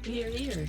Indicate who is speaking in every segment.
Speaker 1: Here, here.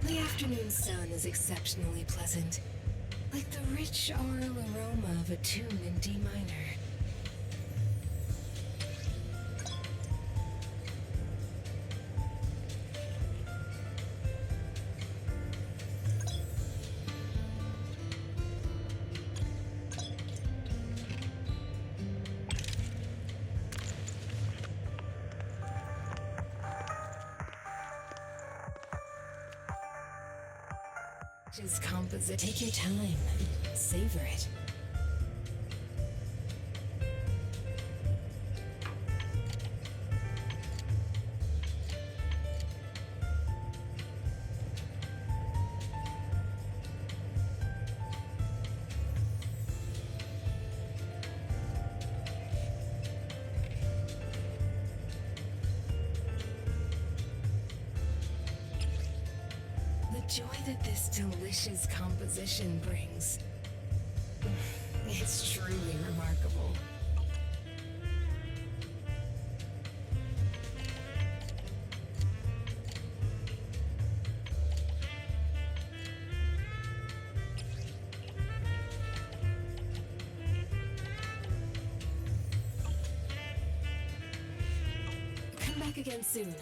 Speaker 2: The afternoon sun is exceptionally pleasant, like the rich aural aroma of a tune in D minor. Just composite. Take your time. Savor it. Joy that this delicious composition brings. It's truly remarkable. Come back again soon.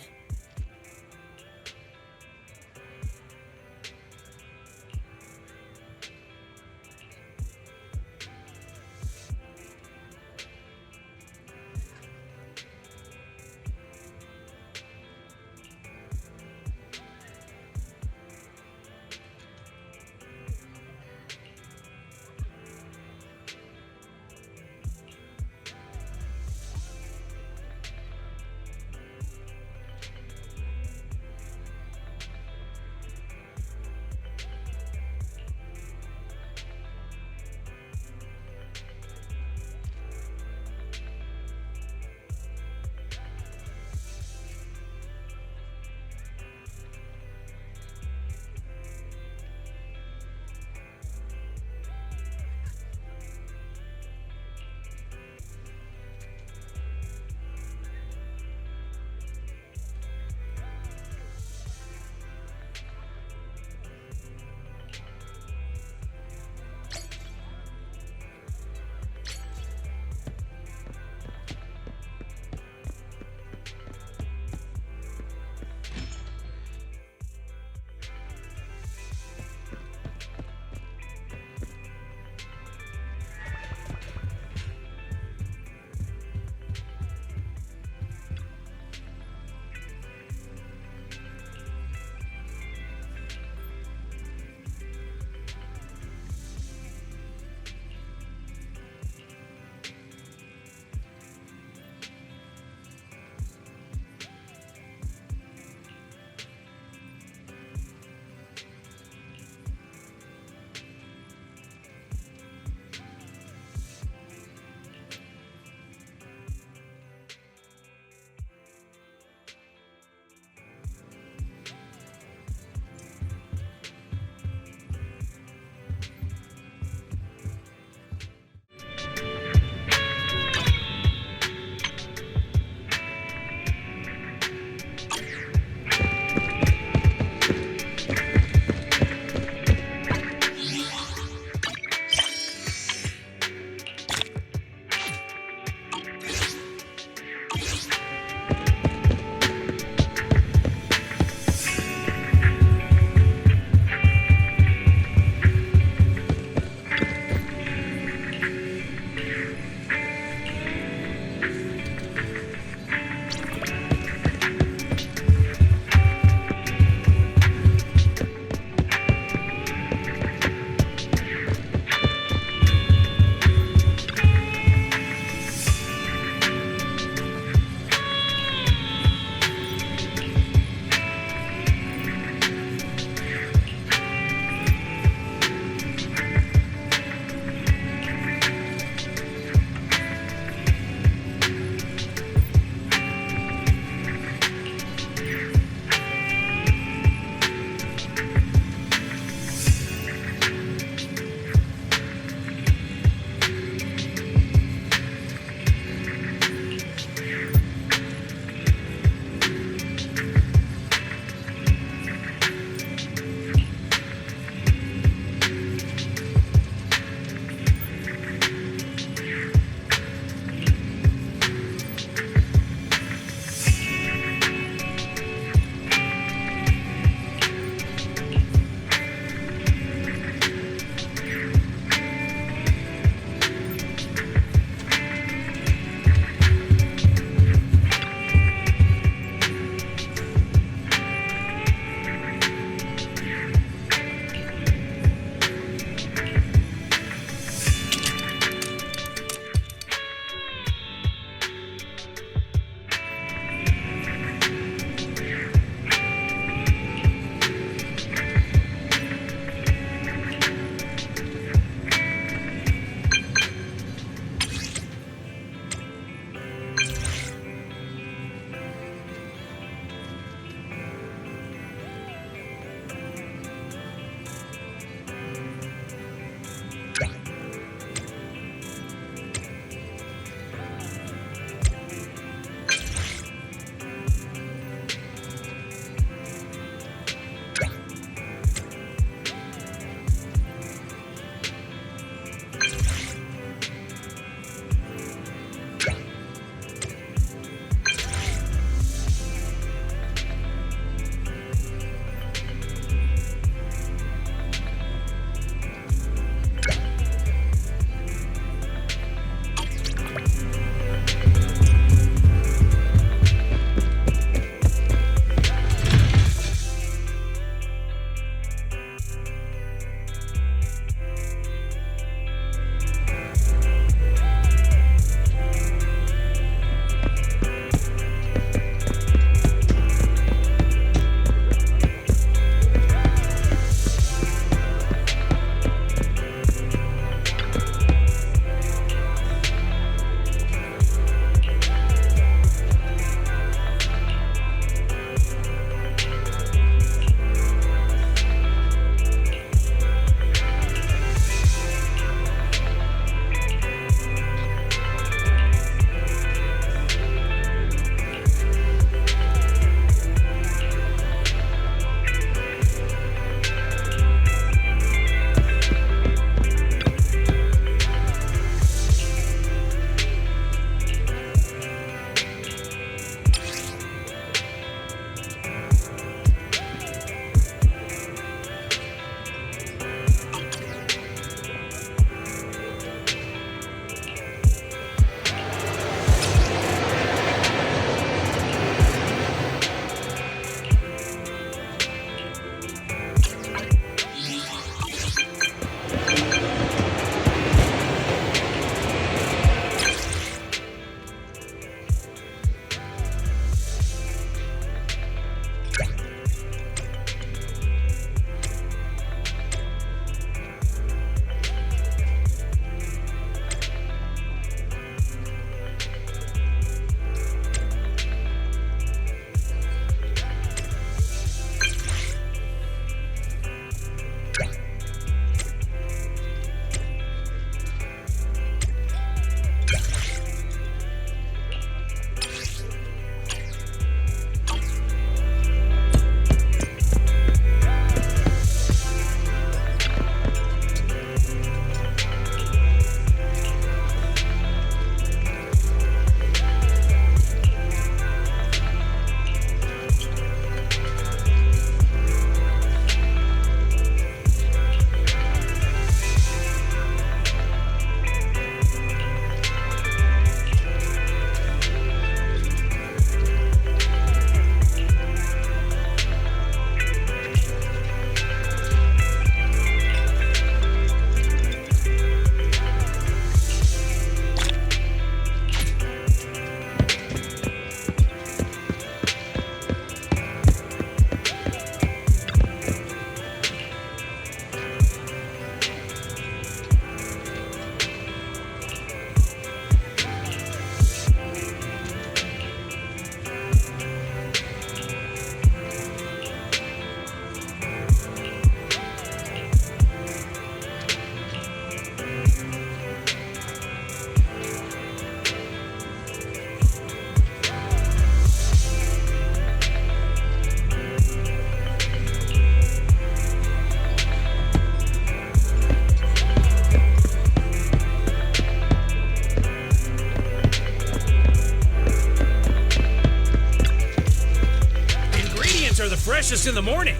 Speaker 1: freshest in the morning.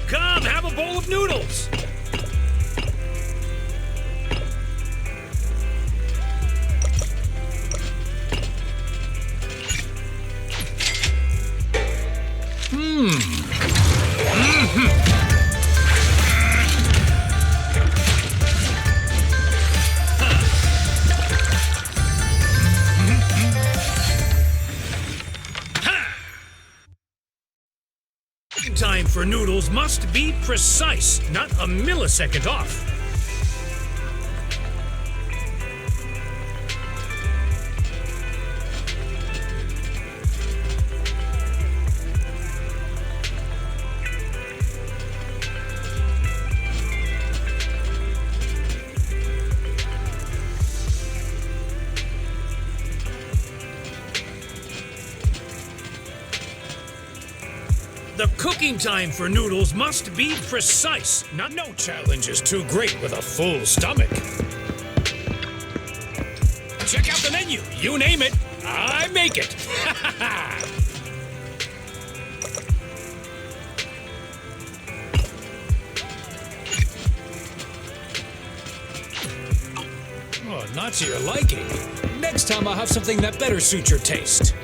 Speaker 1: Come, have a bowl of noodles. Time for noodles must be precise, not a millisecond off. The cooking time for noodles must be precise. No challenge is too great with a full stomach. Check out the menu. You name it, I make it. Oh, not to your liking. Next time I'll have something that better suits your taste.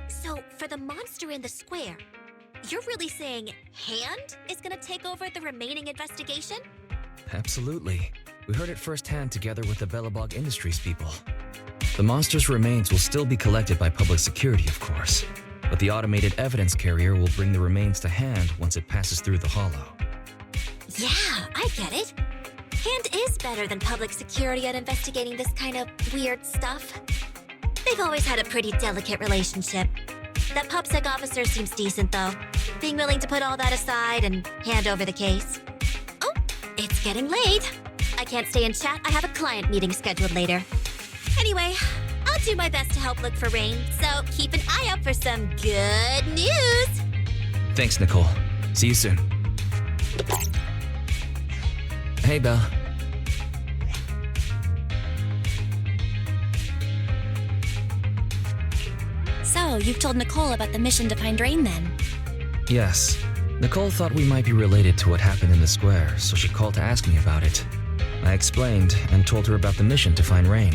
Speaker 3: So, for the monster in the square, you're really saying Hand is gonna take over the remaining investigation?
Speaker 4: Absolutely. We heard it firsthand together with the Belobog Industries people. The monster's remains will still be collected by public security, of course, but the automated evidence carrier will bring the remains to Hand once it passes through the hollow.
Speaker 3: Yeah, I get it. Hand is better than public security at investigating this kind of weird stuff. They've always had a pretty delicate relationship. That PubSec officer seems decent, though, being willing to put all that aside and hand over the case. Oh, it's getting late. I can't stay and chat. I have a client meeting scheduled later. Anyway, I'll do my best to help look for Rain, so keep an eye out for some good news.
Speaker 4: Thanks, Nicole. See you soon. Hey, Belle.
Speaker 3: So, you've told Nicole about the mission to find Rain, then?
Speaker 4: Yes. Nicole thought we might be related to what happened in the square, so she called to ask me about it. I explained and told her about the mission to find Rain.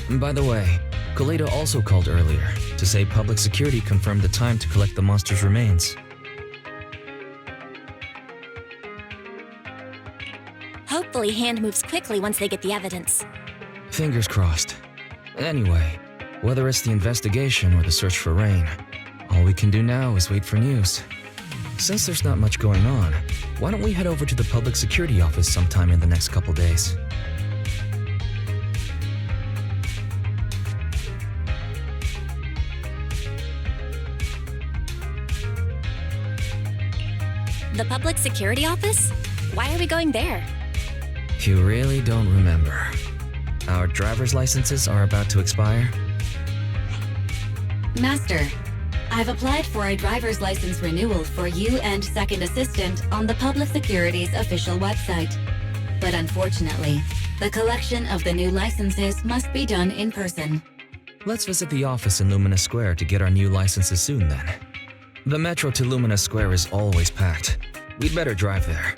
Speaker 4: By the way, Koledo also called earlier to say public security confirmed the time to collect the monster's remains.
Speaker 3: Hopefully Hand moves quickly once they get the evidence.
Speaker 4: Fingers crossed. Anyway, whether it's the investigation or the search for Rain, all we can do now is wait for news. Since there's not much going on, why don't we head over to the public security office sometime in the next couple days?
Speaker 3: The public security office? Why are we going there?
Speaker 4: You really don't remember. Our driver's licenses are about to expire.
Speaker 5: Master, I've applied for a driver's license renewal for you and Second Assistant on the Public Security's official website. But unfortunately, the collection of the new licenses must be done in person.
Speaker 4: Let's visit the office in Lumina Square to get our new licenses soon then. The metro to Lumina Square is always packed. We'd better drive there.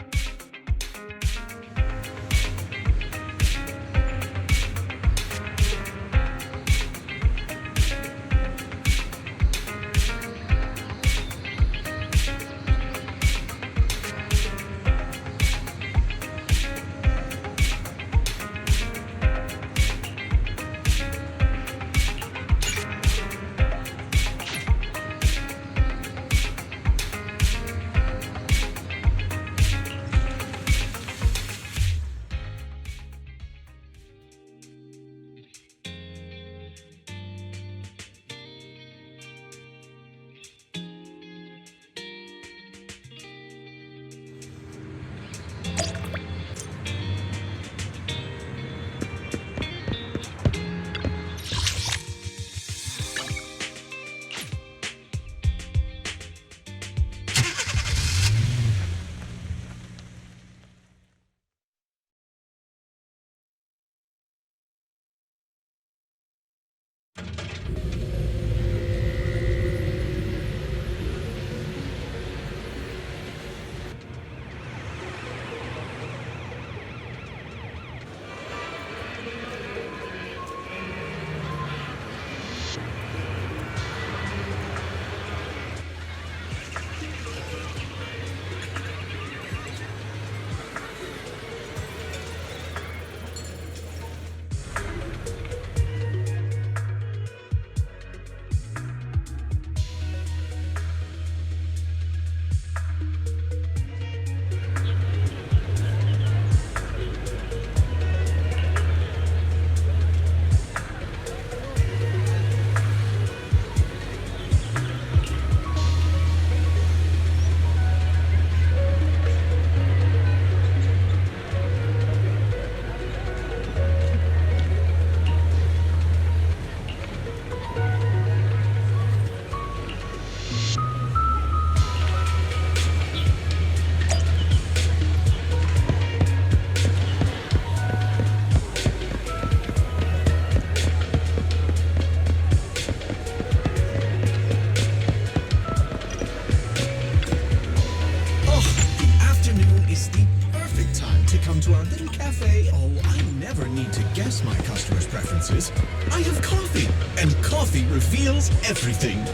Speaker 6: perfect time to come to our little cafe. Oh, I never need to guess my customers' preferences. I have coffee, and coffee reveals everything.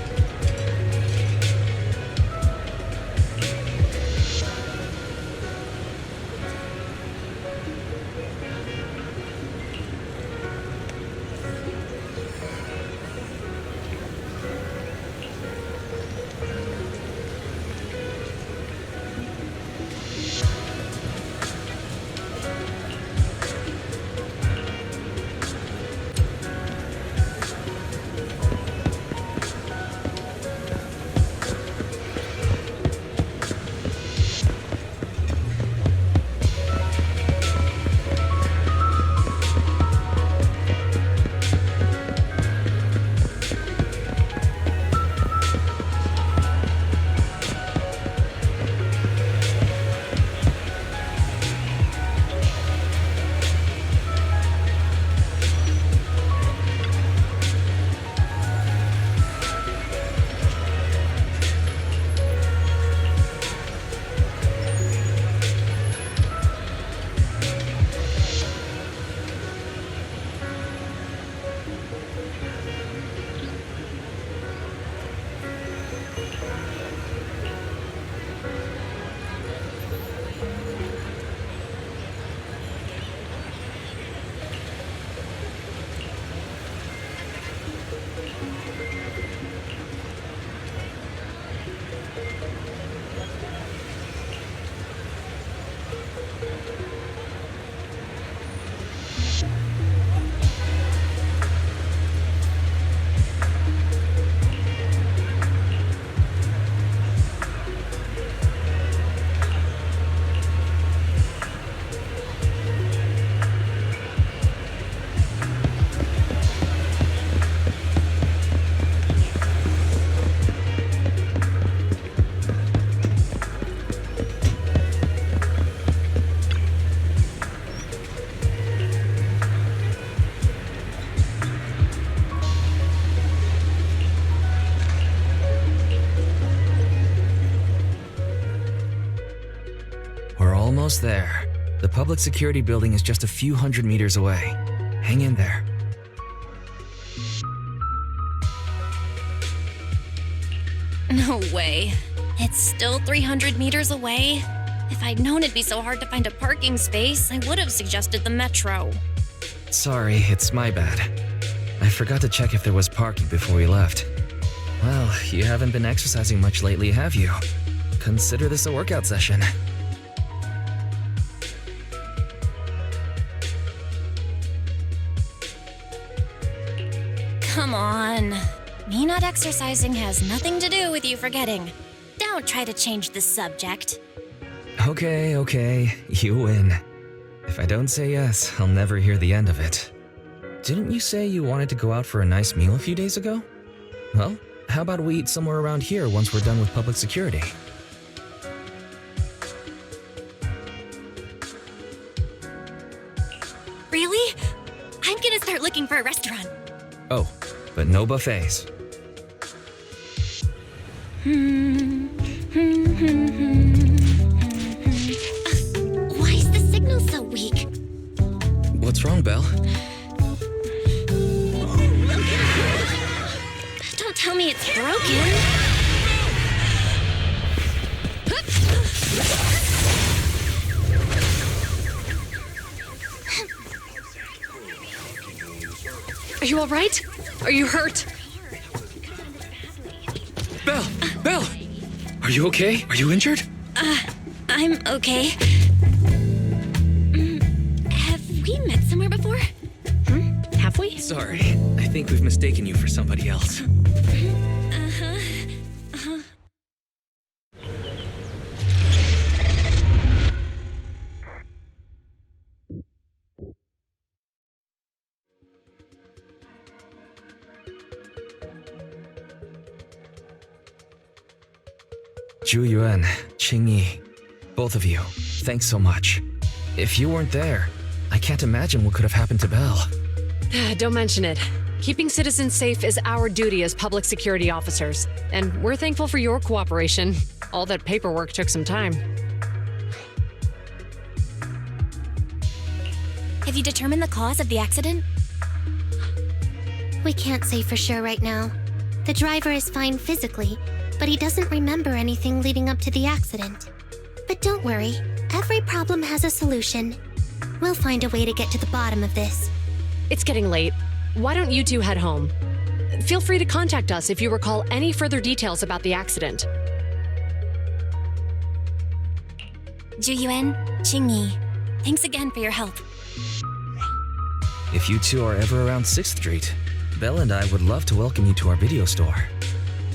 Speaker 4: Almost there. The public security building is just a few hundred meters away. Hang in there.
Speaker 7: No way. It's still 300 meters away? If I'd known it'd be so hard to find a parking space, I would have suggested the metro.
Speaker 4: Sorry, it's my bad. I forgot to check if there was parking before we left. Well, you haven't been exercising much lately, have you? Consider this a workout session.
Speaker 7: Come on. Me not exercising has nothing to do with you forgetting. Don't try to change the subject.
Speaker 4: Okay, you win. If I don't say yes, I'll never hear the end of it. Didn't you say you wanted to go out for a nice meal a few days ago? Well, how about we eat somewhere around here once we're done with public security?
Speaker 7: Really? I'm gonna start looking for a restaurant.
Speaker 4: Oh, but no buffets.
Speaker 7: Why is the signal so weak?
Speaker 4: What's wrong, Belle?
Speaker 7: Don't tell me it's broken.
Speaker 8: Are you all right? Are you hurt?
Speaker 4: Belle! Are you okay? Are you injured?
Speaker 7: I'm okay. Have we met somewhere before?
Speaker 8: Have we?
Speaker 4: Sorry, I think we've mistaken you for somebody else. Zhu Yuan, Qing Yi, both of you, thanks so much. If you weren't there, I can't imagine what could have happened to Belle.
Speaker 8: Don't mention it. Keeping citizens safe is our duty as public security officers, and we're thankful for your cooperation. All that paperwork took some time.
Speaker 7: Have you determined the cause of the accident?
Speaker 3: We can't say for sure right now. The driver is fine physically, but he doesn't remember anything leading up to the accident. But don't worry, every problem has a solution. We'll find a way to get to the bottom of this.
Speaker 8: It's getting late. Why don't you two head home? Feel free to contact us if you recall any further details about the accident.
Speaker 7: Juyuan, Qingyi, thanks again for your help.
Speaker 4: If you two are ever around 6th Street, Belle and I would love to welcome you to our video store.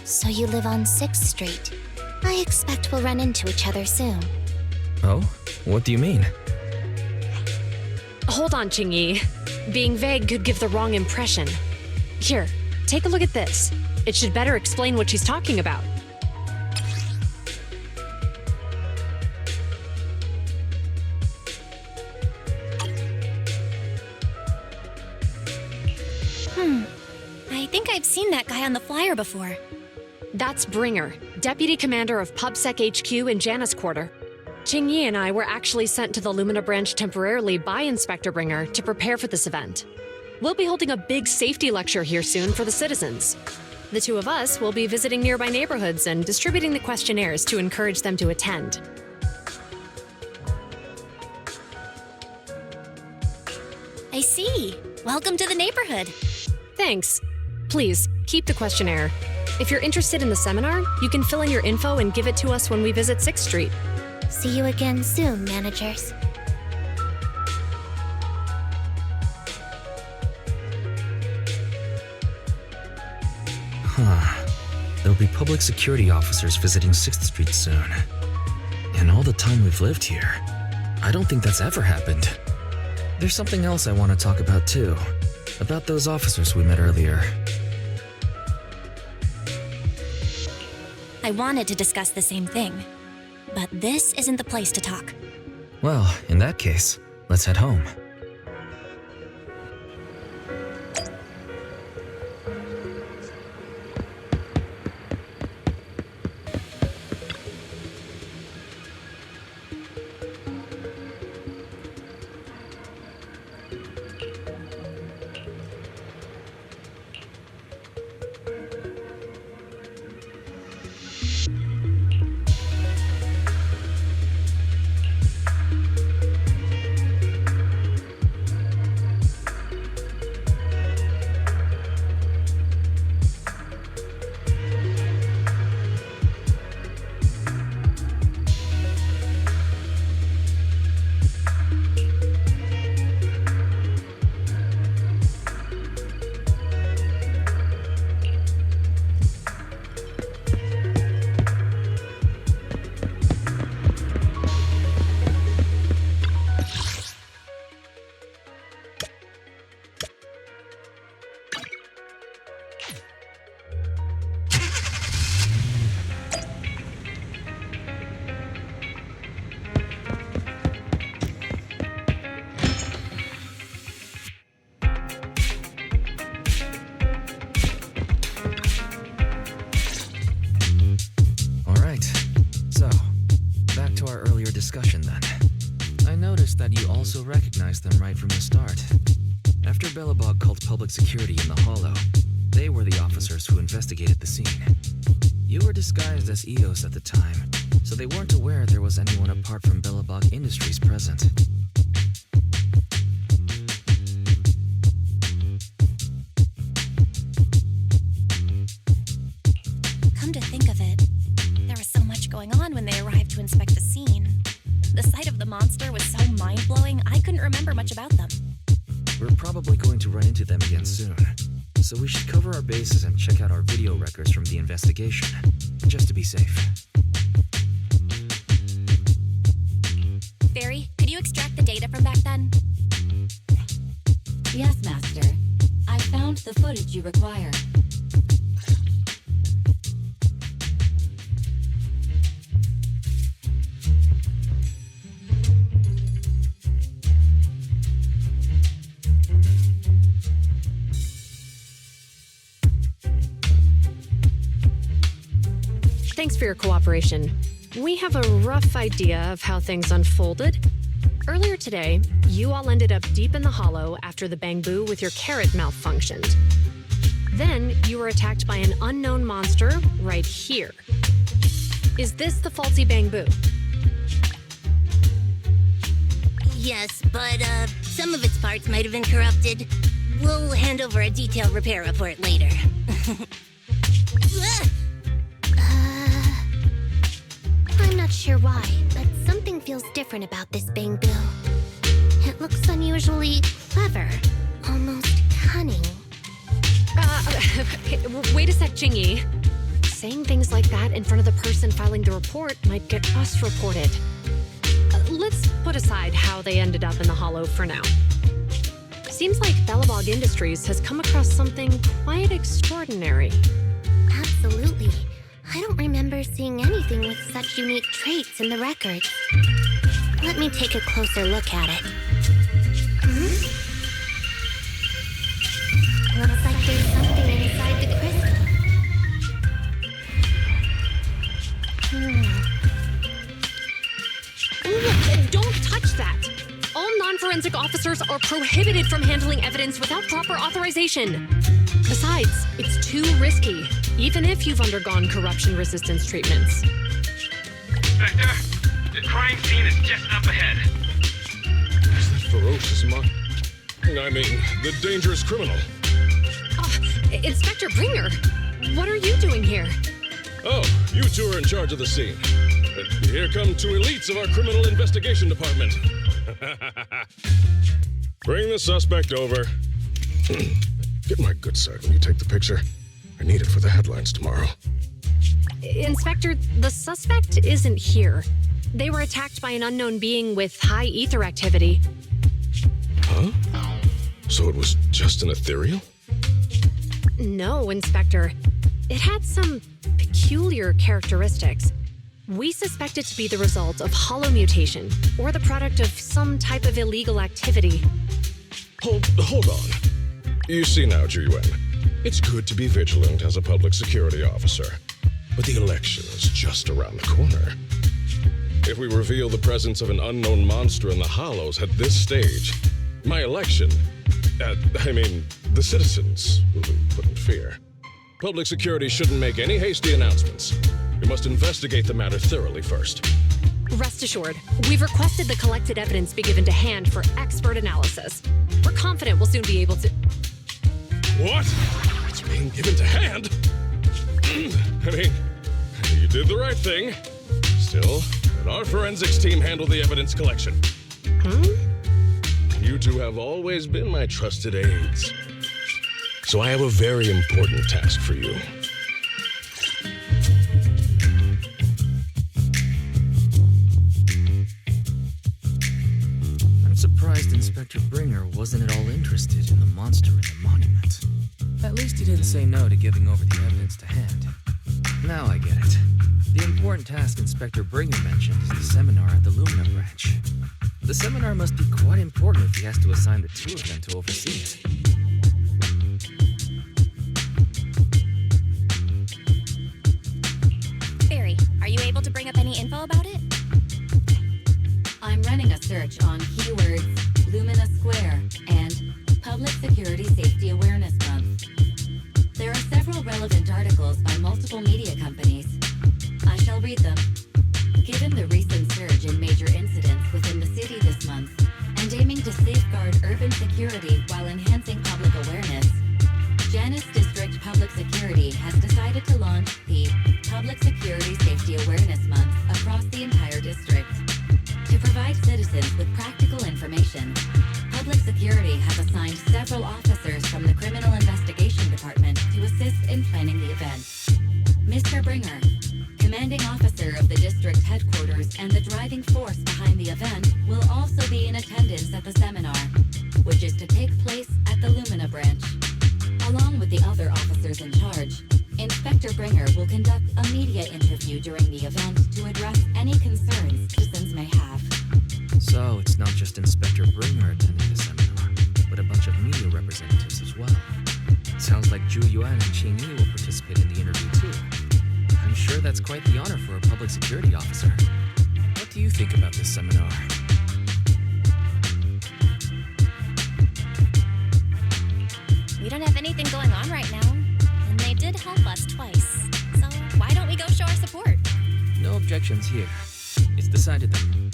Speaker 3: So you live on 6th Street. I expect we'll run into each other soon.
Speaker 4: Oh? What do you mean?
Speaker 8: Hold on, Qingyi. Being vague could give the wrong impression. Here, take a look at this. It should better explain what she's talking about.
Speaker 7: I think I've seen that guy on the flyer before.
Speaker 8: That's Bringer, Deputy Commander of PubSec HQ in Janus Quarter. Qingyi and I were actually sent to the Lumina branch temporarily by Inspector Bringer to prepare for this event. We'll be holding a big safety lecture here soon for the citizens. The two of us will be visiting nearby neighborhoods and distributing the questionnaires to encourage them to attend.
Speaker 7: I see. Welcome to the neighborhood.
Speaker 8: Thanks. Please, keep the questionnaire. If you're interested in the seminar, you can fill in your info and give it to us when we visit 6th Street.
Speaker 3: See you again soon, managers.
Speaker 4: There'll be public security officers visiting 6th Street soon. In all the time we've lived here, I don't think that's ever happened. There's something else I want to talk about too. About those officers we met earlier.
Speaker 7: I wanted to discuss the same thing, but this isn't the place to talk.
Speaker 4: Well, in that case, let's head home. Discussion then. I noticed that you also recognized them right from the start. After Belobog called public security in the Hollow, they were the officers who investigated the scene. You were disguised as EOS at the time, so they weren't aware there was anyone apart from Belobog Industries present.
Speaker 7: Come to think of it, there was so much going on when they arrived to inspect the scene. The sight of the monster was so mind-blowing, I couldn't remember much about them.
Speaker 4: We're probably going to run into them again soon, so we should cover our bases and check out our video records from the investigation, just to be safe.
Speaker 7: Barry, could you extract the data from back then?
Speaker 5: Yes, Master. I found the footage you require.
Speaker 8: Thanks for your cooperation. We have a rough idea of how things unfolded. Earlier today, you all ended up deep in the hollow after the bamboo with your carrot malfunctioned. Then, you were attacked by an unknown monster right here. Is this the faulty bamboo?
Speaker 3: Yes, but some of its parts might have been corrupted. We'll hand over a detailed repair report later. I'm not sure why, but something feels different about this bamboo. It looks unusually clever, almost cunning.
Speaker 8: Wait a sec, Jingyi. Saying things like that in front of the person filing the report might get us reported. Let's put aside how they ended up in the hollow for now. Seems like Belobog Industries has come across something quite extraordinary.
Speaker 3: Absolutely. I don't remember seeing anything with such unique traits in the records. Let me take a closer look at it. Looks like there's something inside the crystal.
Speaker 8: Don't touch that! All non-forensic officers are prohibited from handling evidence without proper authorization. Besides, it's too risky, even if you've undergone corruption resistance treatments.
Speaker 1: Inspector, the crime scene is just up ahead.
Speaker 9: Is that ferocious the dangerous criminal?
Speaker 8: Inspector Bringer, what are you doing here?
Speaker 9: Oh, you two are in charge of the scene. Here come two elites of our criminal investigation department. Bring the suspect over. Get my good side when you take the picture. I need it for the headlines tomorrow.
Speaker 8: Inspector, the suspect isn't here. They were attacked by an unknown being with high ether activity.
Speaker 9: Huh? So it was just an ethereal?
Speaker 8: No, Inspector. It had some peculiar characteristics. We suspect it to be the result of hollow mutation, or the product of some type of illegal activity.
Speaker 9: Hold on. You see now, Ju-Yuan, it's good to be vigilant as a public security officer, but the election is just around the corner. If we reveal the presence of an unknown monster in the Hollows at this stage, my election, the citizens will be put in fear. Public security shouldn't make any hasty announcements. We must investigate the matter thoroughly first.
Speaker 8: Rest assured, we've requested the collected evidence be given to hand for expert analysis. We're confident we'll soon be able to...
Speaker 9: What? It's being given to hand? You did the right thing. Still, let our forensics team handle the evidence collection. You two have always been my trusted aides. So I have a very important task for you.
Speaker 4: I'm surprised Inspector Bringer wasn't at all interested in the monster in the monument. At least he didn't say no to giving over the evidence to hand. Now I get it. The important task Inspector Bringer mentioned is the seminar at the Lumina branch. The seminar must be quite important if he has to assign the two of them to oversee it.
Speaker 7: Barry, are you able to bring up any info about it?
Speaker 5: I'm running a search on keywords Lumina Square and Public Security Safety Awareness Month. There are several relevant articles by multiple media companies. I shall read them. Given the recent surge in major incidents within the city this month, and aiming to safeguard urban security while enhancing public awareness, Janus District Public Security has decided to launch the Public Security Safety Awareness Month across the entire district. To provide citizens with practical information, Public Security has assigned several officers from the Criminal Investigation Department to assist in planning the event. Mr. Bringer, commanding officer of the district headquarters and the driving force behind the event, will also be in attendance at the seminar, which is to take place at the Lumina branch. Along with the other officers in charge, Inspector Bringer will conduct a media interview during the event to address any concerns citizens may have.
Speaker 4: So it's not just Inspector Bringer attending the seminar, but a bunch of media representatives as well. Sounds like Ju-Yuan and Qingyi will participate in the interview too. I'm sure that's quite the honor for a public security officer. What do you think about this seminar?
Speaker 7: to help us twice. So why don't we go show our support?
Speaker 4: No objections here. It's decided then.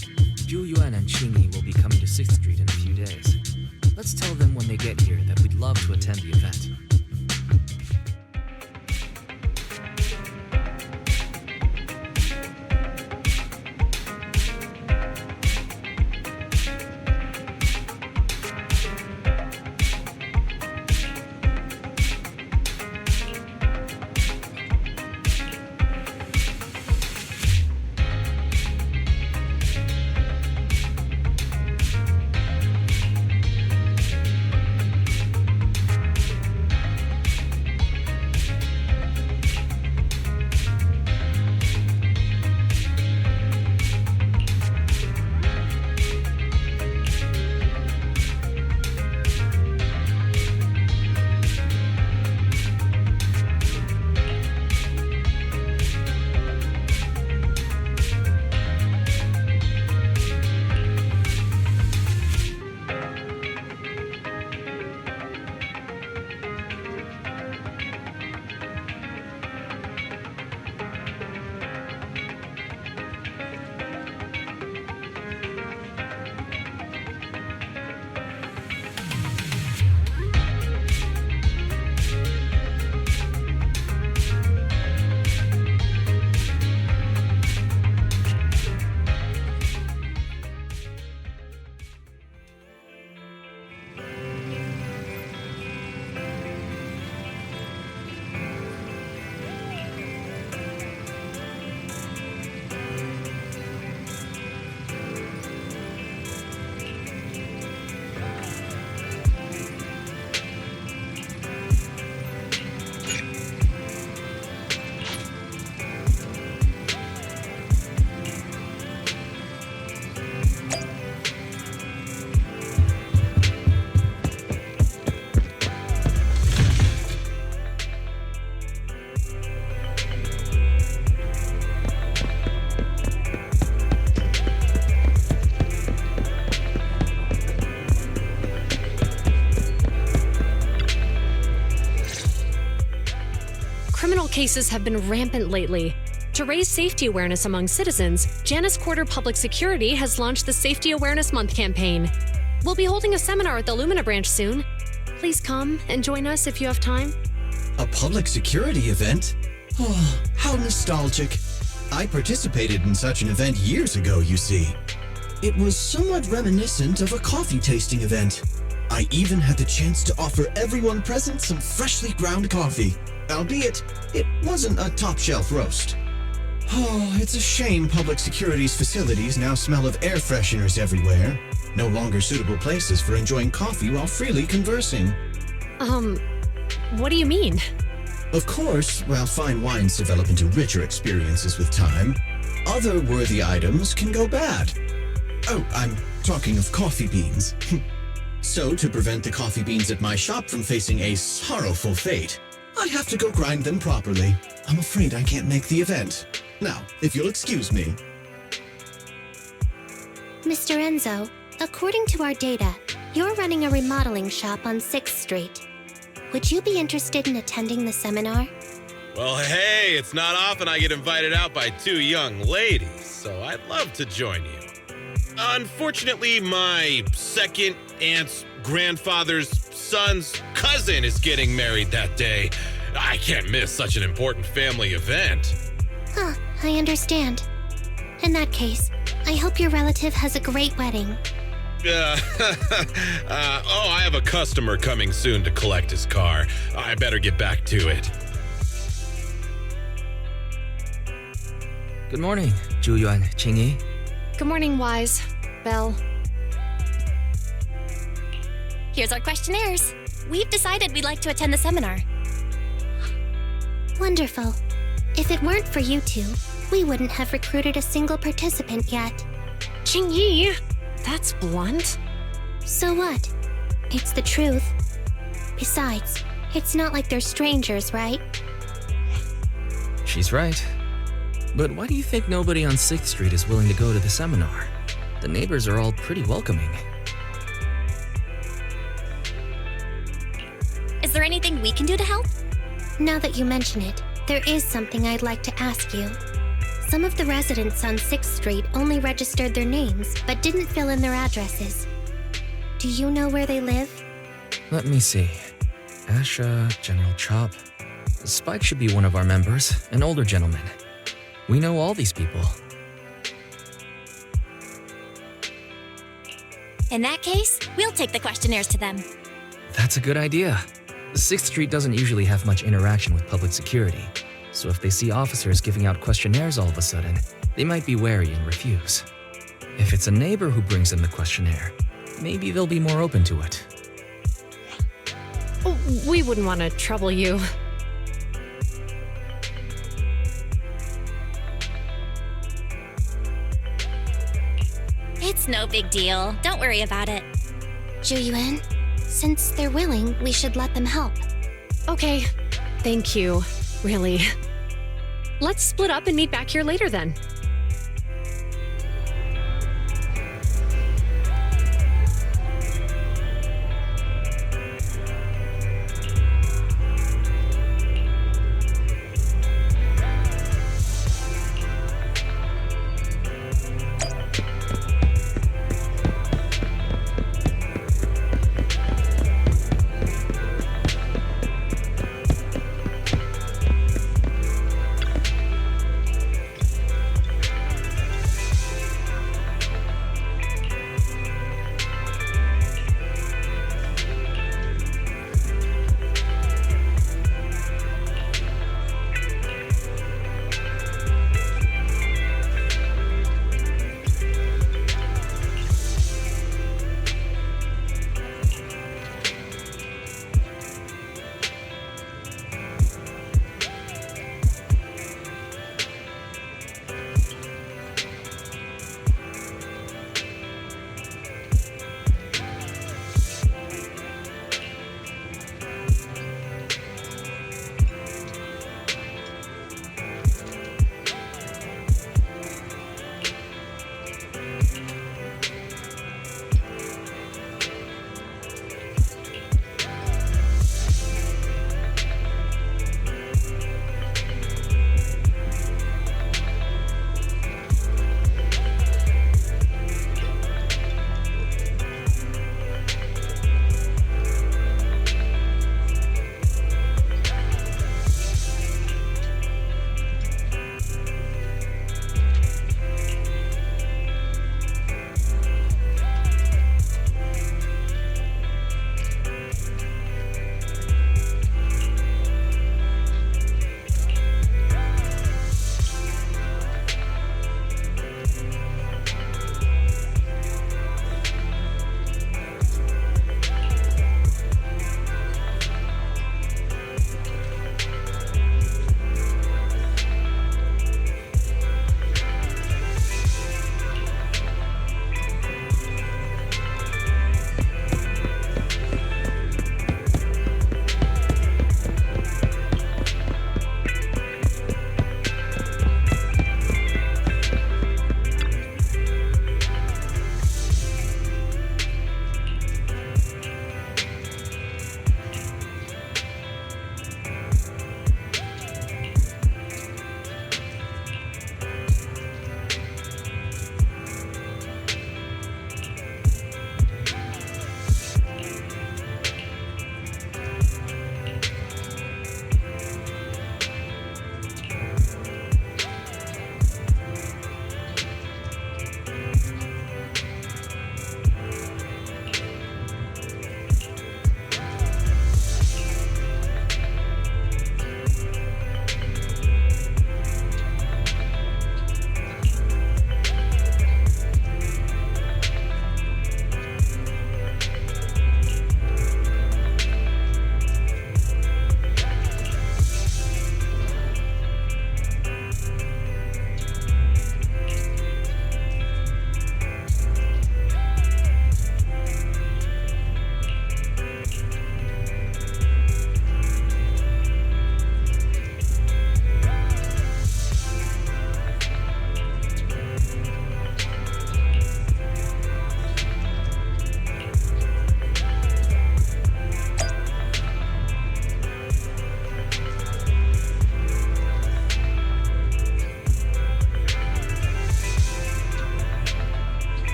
Speaker 4: Zhu Yuan and Qingyi will be coming to 6th Street in a few days. Let's tell them when they get here that we'd love to attend the event.
Speaker 8: Criminal cases have been rampant lately. To raise safety awareness among citizens, Janus Quarter Public Security has launched the Safety Awareness Month campaign. We'll be holding a seminar at the Lumina branch soon. Please come and join us if you have time.
Speaker 6: A public security event? Oh, how nostalgic. I participated in such an event years ago, you see. It was somewhat reminiscent of a coffee tasting event. I even had the chance to offer everyone present some freshly ground coffee, albeit it wasn't a top-shelf roast. Oh, it's a shame public security's facilities now smell of air fresheners everywhere. No longer suitable places for enjoying coffee while freely conversing.
Speaker 8: What do you mean?
Speaker 6: Of course, while fine wines develop into richer experiences with time, other worthy items can go bad. Oh, I'm talking of coffee beans. So, to prevent the coffee beans at my shop from facing a sorrowful fate, I have to go grind them properly. I'm afraid I can't make the event. Now, if you'll excuse me.
Speaker 10: Mr. Enzo, according to our data, you're running a remodeling shop on 6th Street. Would you be interested in attending the seminar?
Speaker 11: Well, hey, it's not often I get invited out by two young ladies, so I'd love to join you. Unfortunately, my second aunt's grandfather's son's cousin is getting married that day. I can't miss such an important family event.
Speaker 10: Huh, I understand. In that case, I hope your relative has a great wedding.
Speaker 11: I have a customer coming soon to collect his car. I better get back to it.
Speaker 4: Good morning, Zhu Yuan, Qingyi.
Speaker 8: Good morning, Wise. Belle.
Speaker 7: Here's our questionnaires. We've decided we'd like to attend the seminar.
Speaker 10: Wonderful. If it weren't for you two, we wouldn't have recruited a single participant yet.
Speaker 8: Qingyi! That's blunt.
Speaker 10: So what? It's the truth. Besides, it's not like they're strangers, right?
Speaker 4: She's right. But why do you think nobody on 6th Street is willing to go to the seminar? The neighbors are all pretty welcoming.
Speaker 7: Is there anything we can do to help?
Speaker 10: Now that you mention it, there is something I'd like to ask you. Some of the residents on 6th Street only registered their names, but didn't fill in their addresses. Do you know where they live?
Speaker 4: Let me see. Asha, General Chop. Spike should be one of our members, an older gentleman. We know all these people.
Speaker 3: In that case, we'll take the questionnaires to them.
Speaker 4: That's a good idea. 6th Street doesn't usually have much interaction with public security, so if they see officers giving out questionnaires all of a sudden, they might be wary and refuse. If it's a neighbor who brings in the questionnaire, maybe they'll be more open to it.
Speaker 8: Oh, we wouldn't want to trouble you.
Speaker 3: It's no big deal. Don't worry about it.
Speaker 10: Zhu since they're willing, we should let them help.
Speaker 8: Okay, thank you. Really. Let's split up and meet back here later then.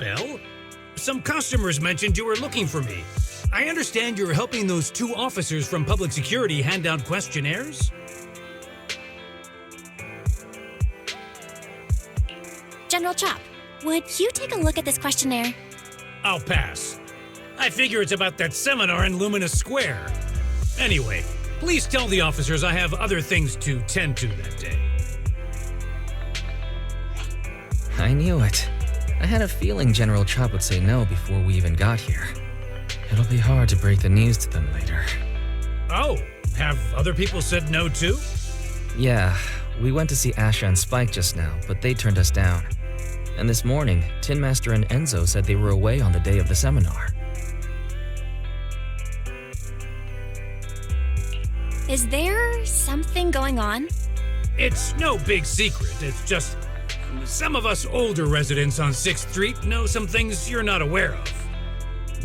Speaker 1: bell. Some customers mentioned you were looking for me. I understand you're helping those 2 officers from public security hand out questionnaires?
Speaker 7: General Chop, would you take a look at this questionnaire?
Speaker 1: I'll pass. I figure it's about that seminar in Luminous Square. Anyway, please tell the officers I have other things to tend to that day.
Speaker 4: I knew it. I had a feeling General Chop would say no before we even got here. It'll be hard to break the news to them later.
Speaker 1: Oh, have other people said no too?
Speaker 4: Yeah, we went to see Asha and Spike just now, but they turned us down. And this morning, Tin Master and Enzo said they were away on the day of the seminar.
Speaker 7: Is there something going on?
Speaker 1: It's no big secret. It's just some of us older residents on 6th Street know some things you're not aware of.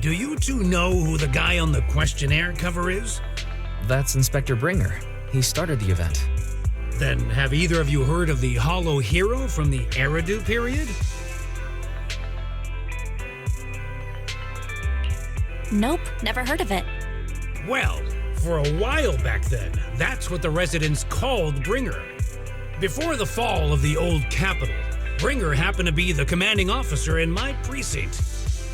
Speaker 1: Do you 2 know who the guy on the questionnaire cover is?
Speaker 4: That's Inspector Bringer. He started the event.
Speaker 1: Then have either of you heard of the Hollow Hero from the Eridu period?
Speaker 7: Nope, never heard of it.
Speaker 1: Well, for a while back then, that's what the residents called Bringer. Before the fall of the old capital, Bringer happened to be the commanding officer in my precinct.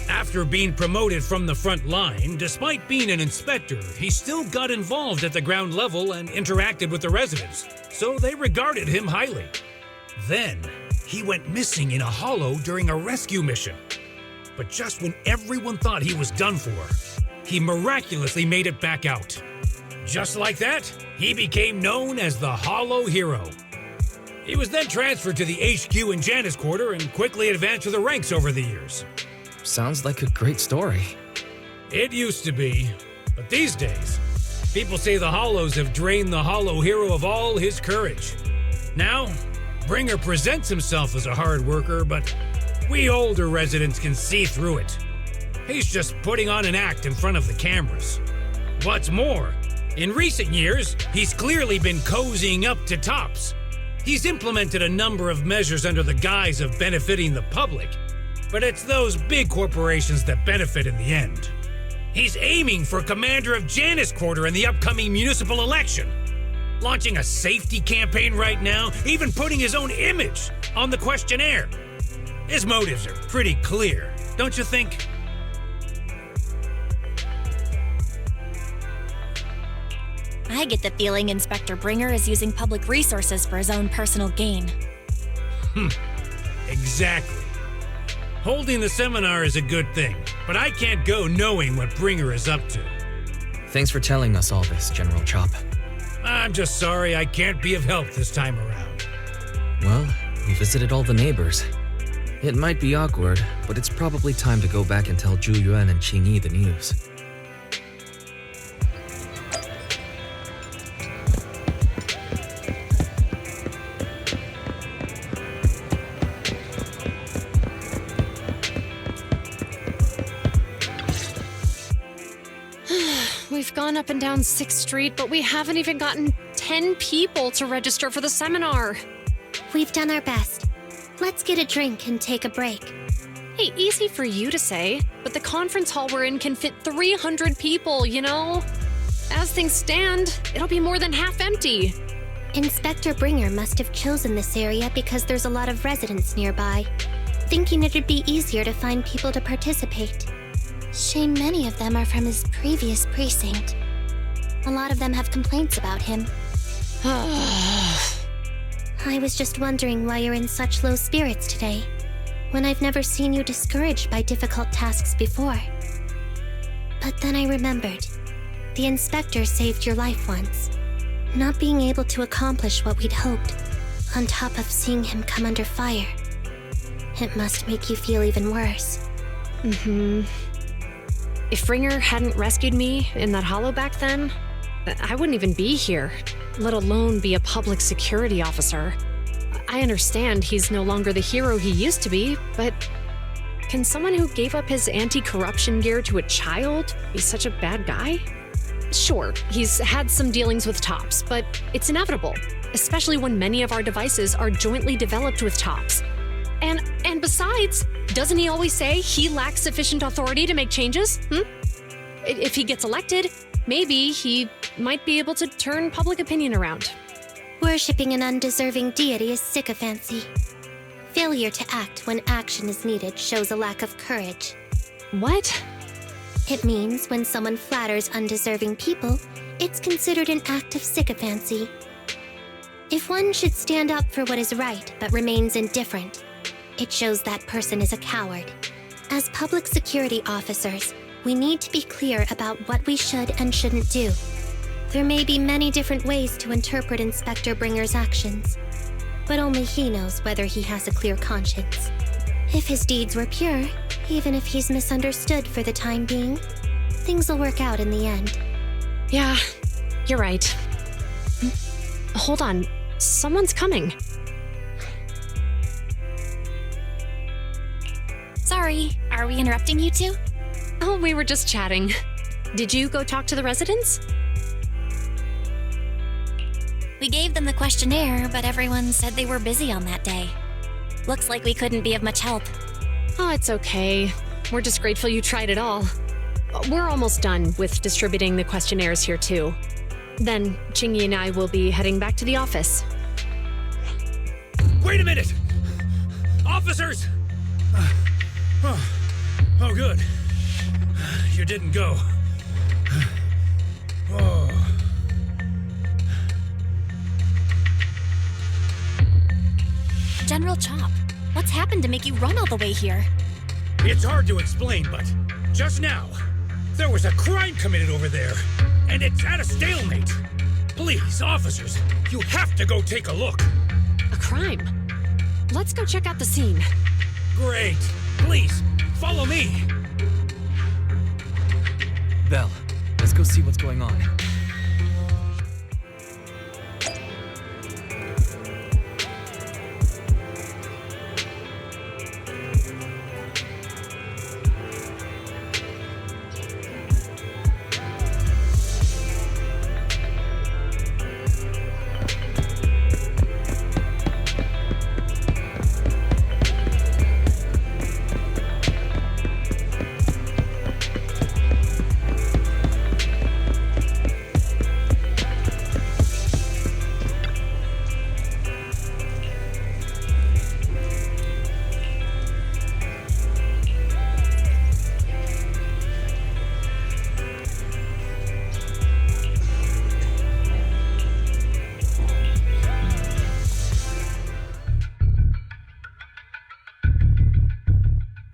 Speaker 1: After being promoted from the front line, despite being an inspector, he still got involved at the ground level and interacted with the residents, so they regarded him highly. Then, he went missing in a hollow during a rescue mission. But just when everyone thought he was done for, he miraculously made it back out. Just like that, he became known as the Hollow Hero. He was then transferred to the HQ in Janus Quarter and quickly advanced through the ranks over the years.
Speaker 4: Sounds like a great story.
Speaker 1: It used to be, but these days, people say the Hollows have drained the Hollow Hero of all his courage. Now, Bringer presents himself as a hard worker, but we older residents can see through it. He's just putting on an act in front of the cameras. What's more, in recent years, he's clearly been cozying up to Tops. He's implemented a number of measures under the guise of benefiting the public, but it's those big corporations that benefit in the end. He's aiming for commander of Janus Quarter in the upcoming municipal election, launching a safety campaign right now, even putting his own image on the questionnaire. His motives are pretty clear, don't you think?
Speaker 7: I get the feeling Inspector Bringer is using public resources for his own personal gain.
Speaker 1: Exactly. Holding the seminar is a good thing, but I can't go knowing what Bringer is up to.
Speaker 4: Thanks for telling us all this, General Chop.
Speaker 1: I'm just sorry I can't be of help this time around.
Speaker 4: Well, we visited all the neighbors. It might be awkward, but it's probably time to go back and tell Zhu Yuan and Qing Yi the news.
Speaker 8: We've gone up and down 6th Street, but we haven't even gotten 10 people to register for the seminar.
Speaker 10: We've done our best. Let's get a drink and take a break.
Speaker 8: Hey, easy for you to say, but the conference hall we're in can fit 300 people, you know? As things stand, it'll be more than half empty.
Speaker 10: Inspector Bringer must have chosen this area because there's a lot of residents nearby, thinking it'd be easier to find people to participate. Shame many of them are from his previous precinct. A lot of them have complaints about him. I was just wondering why you're in such low spirits today, when I've never seen you discouraged by difficult tasks before. But then I remembered. The inspector saved your life once. Not being able to accomplish what we'd hoped, on top of seeing him come under fire. It must make you feel even worse.
Speaker 8: If Bringer hadn't rescued me in that hollow back then, I wouldn't even be here, let alone be a public security officer. I understand he's no longer the hero he used to be, but can someone who gave up his anti-corruption gear to a child be such a bad guy? Sure, he's had some dealings with Tops, but it's inevitable, especially when many of our devices are jointly developed with Tops. And besides, Doesn't he always say he lacks sufficient authority to make changes? If he gets elected, maybe he might be able to turn public opinion around.
Speaker 10: Worshipping an undeserving deity is sycophancy. Failure to act when action is needed shows a lack of courage.
Speaker 8: What?
Speaker 10: It means when someone flatters undeserving people, it's considered an act of sycophancy. If one should stand up for what is right but remains indifferent, it shows that person is a coward. As public security officers, we need to be clear about what we should and shouldn't do. There may be many different ways to interpret Inspector Bringer's actions, but only he knows whether he has a clear conscience. If his deeds were pure, even if he's misunderstood for the time being, things will work out in the end.
Speaker 8: Yeah, you're right. Hold on, someone's coming.
Speaker 7: Sorry, are we interrupting you two?
Speaker 8: Oh, we were just chatting. Did you go talk to the residents?
Speaker 7: We gave them the questionnaire, but everyone said they were busy on that day. Looks like we couldn't be of much help.
Speaker 8: Oh, it's okay. We're just grateful you tried it all. We're almost done with distributing the questionnaires here, too. Then, Chingy and I will be heading back to the office.
Speaker 1: Wait a minute! Officers! Oh, good. You didn't go. Oh.
Speaker 7: General Chop, what's happened to make you run all the way here?
Speaker 1: It's hard to explain, but just now, there was a crime committed over there, and it's at a stalemate. Please, officers, you have to go take a look.
Speaker 8: A crime? Let's go check out the scene.
Speaker 1: Great. Please, follow me.
Speaker 4: Belle, let's go see what's going on.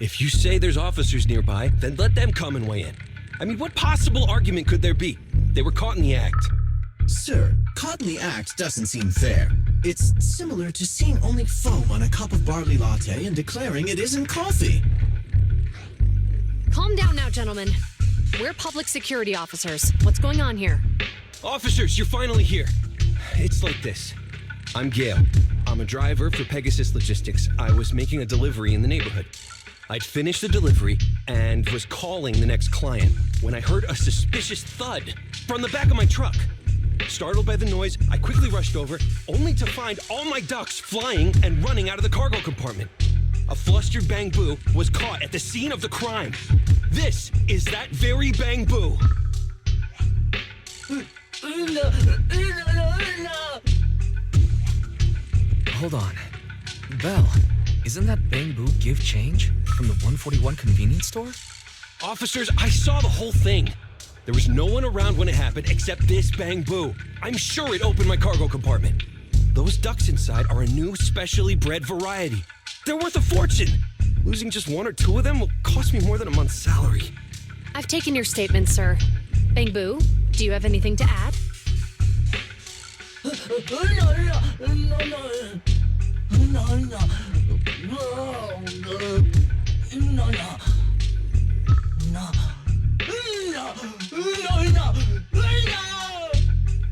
Speaker 12: If you say there's officers nearby, then let them come and weigh in. I mean, what possible argument could there be? They were caught in the act.
Speaker 6: Sir, caught in the act doesn't seem fair. It's similar to seeing only foam on a cup of barley latte and declaring it isn't coffee.
Speaker 8: Calm down now, gentlemen. We're public security officers. What's going on here?
Speaker 12: Officers, you're finally here. It's like this. I'm Gale. I'm a driver for Pegasus Logistics. I was making a delivery in the neighborhood. I'd finished the delivery and was calling the next client when I heard a suspicious thud from the back of my truck. Startled by the noise, I quickly rushed over, only to find all my ducks flying and running out of the cargo compartment. A flustered Bang Boo was caught at the scene of the crime. This is that very Bang Boo.
Speaker 4: Hold on. Belle, isn't that Bang Boo give change from the 141 convenience store?
Speaker 12: Officers, I saw the whole thing. There was no one around when it happened except this Bang Boo. I'm sure it opened my cargo compartment. Those ducks inside are a new specially bred variety. They're worth a fortune. Losing just one or two of them will cost me more than a month's salary.
Speaker 8: I've taken your statement, sir. Bang Boo, do you have anything to add?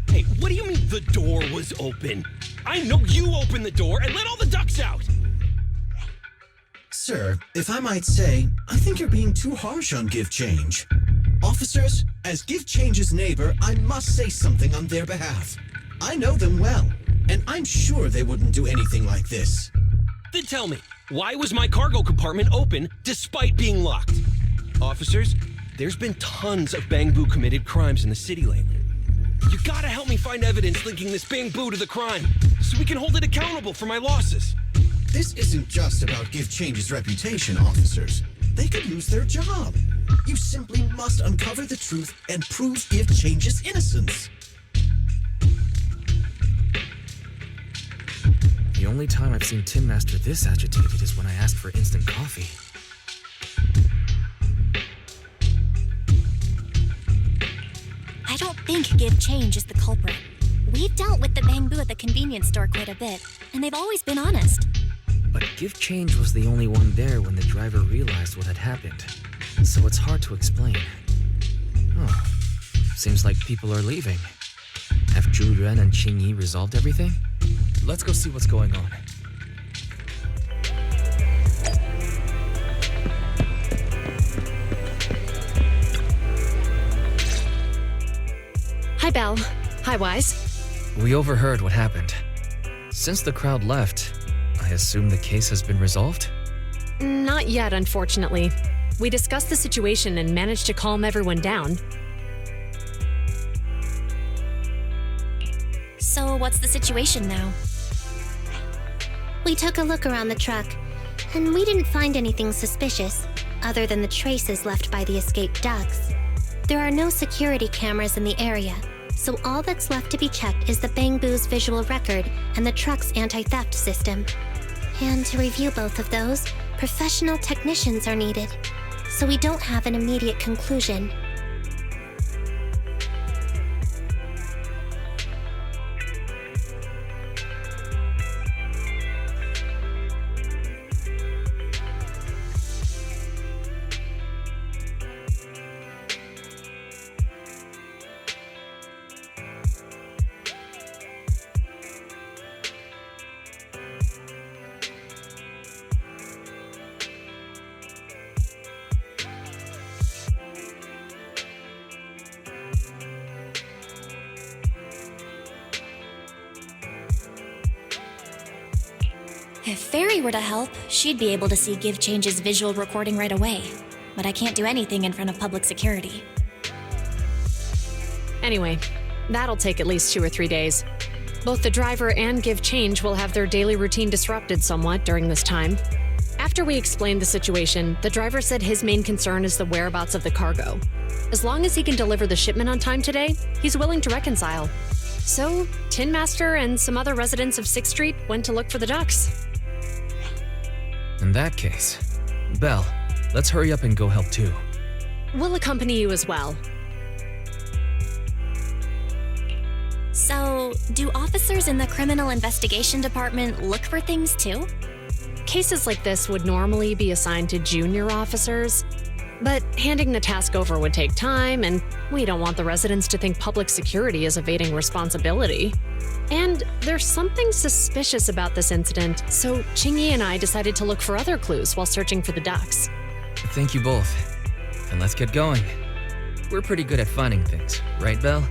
Speaker 12: Hey, what do you mean the door was open? I know you opened the door and let all the ducks out!
Speaker 6: Sir, if I might say, I think you're being too harsh on Give Change. Officers, as Give Change's neighbor, I must say something on their behalf. I know them well, and I'm sure they wouldn't do anything like this.
Speaker 12: Then tell me, Why was my cargo compartment open despite being locked? Officers, there's been tons of Bangbu committed crimes in the city lately. You gotta help me find evidence linking this Bangbu to the crime, so we can hold it accountable for my losses.
Speaker 6: This isn't just about Give Change's reputation, officers. They could lose their job. You simply must uncover the truth and prove Give Change's innocence.
Speaker 4: The only time I've seen Tin Master this agitated is when I asked for instant coffee.
Speaker 3: I don't think Give Change is the culprit. We've dealt with the Bangbu at the convenience store quite a bit, and they've always been honest.
Speaker 4: But Give Change was the only one there when the driver realized what had happened, so it's hard to explain. Oh, seems like people are leaving. Have Zhu Yuan and Qing Yi resolved everything? Let's go see what's going on.
Speaker 8: Hi, Belle. Hi, Wise.
Speaker 4: We overheard what happened. Since the crowd left, I assume the case has been resolved?
Speaker 8: Not yet, unfortunately. We discussed the situation and managed to calm everyone down.
Speaker 3: So what's the situation now?
Speaker 10: We took a look around the truck, and we didn't find anything suspicious, other than the traces left by the escaped ducks. There are no security cameras in the area, so all that's left to be checked is the Bangbu's visual record and the truck's anti-theft system. And to review both of those, professional technicians are needed, so we don't have an immediate conclusion.
Speaker 3: If Fairy were to help, she'd be able to see Give Change's visual recording right away. But I can't do anything in front of public security.
Speaker 8: Anyway, that'll take at least 2 or 3 days. Both the driver and Give Change will have their daily routine disrupted somewhat during this time. After we explained the situation, the driver said his main concern is the whereabouts of the cargo. As long as he can deliver the shipment on time today, he's willing to reconcile. So, Tin Master and some other residents of 6th Street went to look for the ducks.
Speaker 4: In that case, Belle, let's hurry up and go help too.
Speaker 8: We'll accompany you as well.
Speaker 3: So, do officers in the Criminal Investigation Department look for things too?
Speaker 8: Cases like this would normally be assigned to junior officers, but handing the task over would take time, and we don't want the residents to think public security is evading responsibility. And there's something suspicious about this incident, so Qingyi and I decided to look for other clues while searching for the ducks.
Speaker 4: Thank you both. And let's get going. We're pretty good at finding things, right, Belle?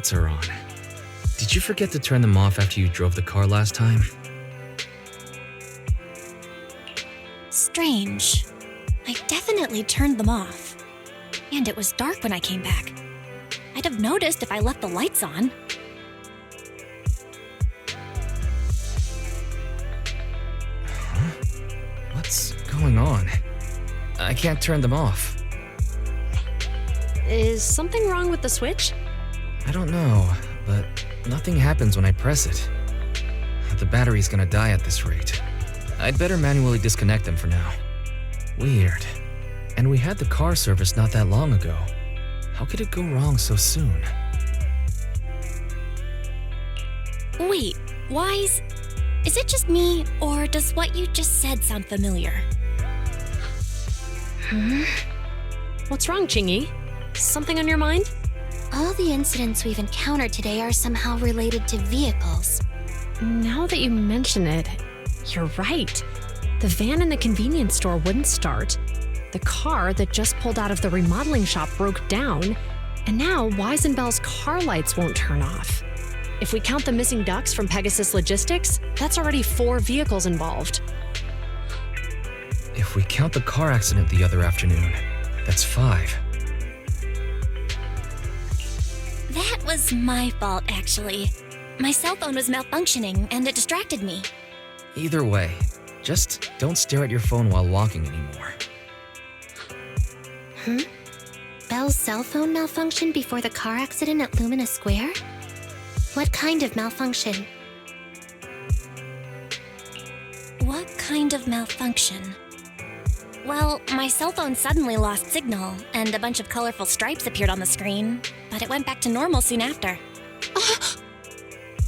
Speaker 4: lights are on. Did you forget to turn them off after you drove the car last time?
Speaker 7: Strange. I definitely turned them off. And it was dark when I came back. I'd have noticed if I left the lights on.
Speaker 4: Huh? What's going on? I can't turn them off.
Speaker 8: Is something wrong with the switch?
Speaker 4: I don't know, but nothing happens when I press it. The battery's gonna die at this rate. I'd better manually disconnect them for now. Weird. And we had the car serviced not that long ago. How could it go wrong so soon?
Speaker 7: Wait, Wise, is it just me, or does what you just said sound familiar?
Speaker 8: What's wrong, Chingy? Something on your mind?
Speaker 10: All the incidents we've encountered today are somehow related to vehicles.
Speaker 8: Now that you mention it, you're right. The van in the convenience store wouldn't start. The car that just pulled out of the remodeling shop broke down. And now Wise and Bell's car lights won't turn off. If we count the missing ducks from Pegasus Logistics, that's already 4 vehicles involved.
Speaker 4: If we count the car accident the other afternoon, that's 5.
Speaker 7: That was my fault, actually. My cell phone was malfunctioning, and it distracted me.
Speaker 4: Either way, just don't stare at your phone while walking anymore.
Speaker 10: Bell's cell phone malfunctioned before the car accident at Lumina Square? What kind of malfunction?
Speaker 7: What kind of malfunction? Well, my cell phone suddenly lost signal, and a bunch of colorful stripes appeared on the screen, but it went back to normal soon after.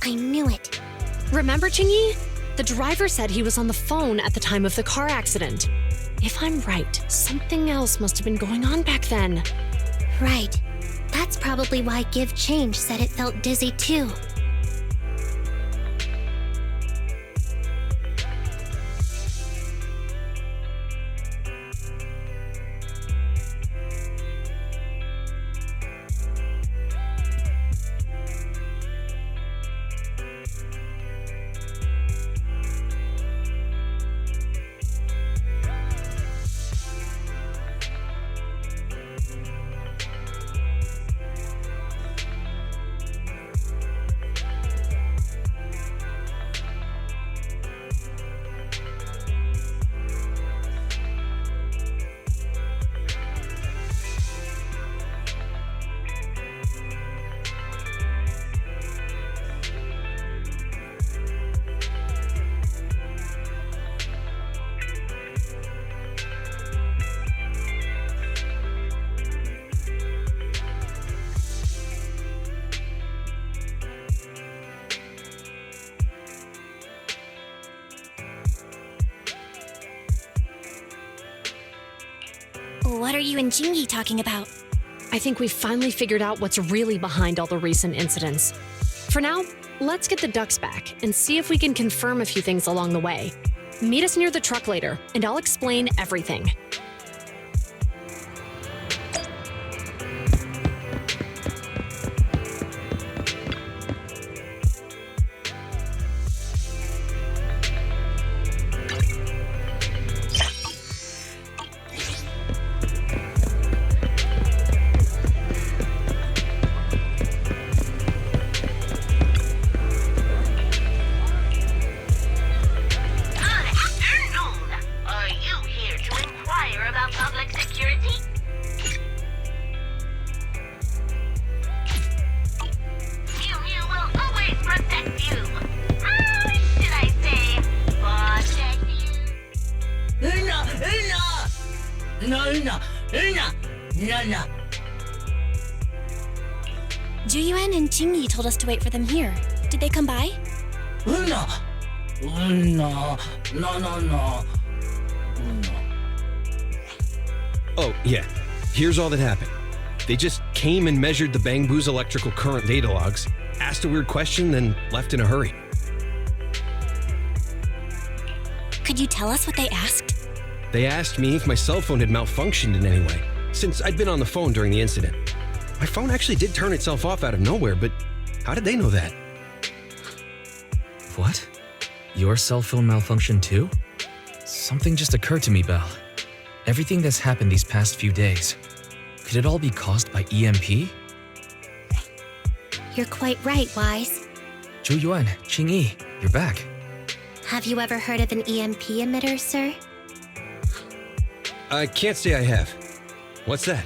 Speaker 10: I knew it.
Speaker 8: Remember, Chingy? The driver said he was on the phone at the time of the car accident. If I'm right, something else must have been going on back then.
Speaker 10: Right. That's probably why Give Change said it felt dizzy too.
Speaker 7: What are you and Jingy talking about?
Speaker 8: I think we've finally figured out what's really behind all the recent incidents. For now, let's get the ducks back and see if we can confirm a few things along the way. Meet us near the truck later, and I'll explain everything.
Speaker 7: Juyuan and Jingy told us to wait for them here. Did they come by?
Speaker 13: No.
Speaker 12: Oh, yeah. Here's all that happened. They just came and measured the Bangbu's electrical current data logs, asked a weird question, then left in a hurry.
Speaker 7: Could you tell us what they asked?
Speaker 12: They asked me if my cell phone had malfunctioned in any way, since I'd been on the phone during the incident. My phone actually did turn itself off out of nowhere, but how did they know that?
Speaker 4: What? Your cell phone malfunctioned too? Something just occurred to me, Belle. Everything that's happened these past few days, could it all be caused by EMP?
Speaker 10: You're quite right, Wise.
Speaker 4: Zhu Yuan, Qingyi, you're back.
Speaker 10: Have you ever heard of an EMP emitter, sir?
Speaker 12: I can't say I have. What's that?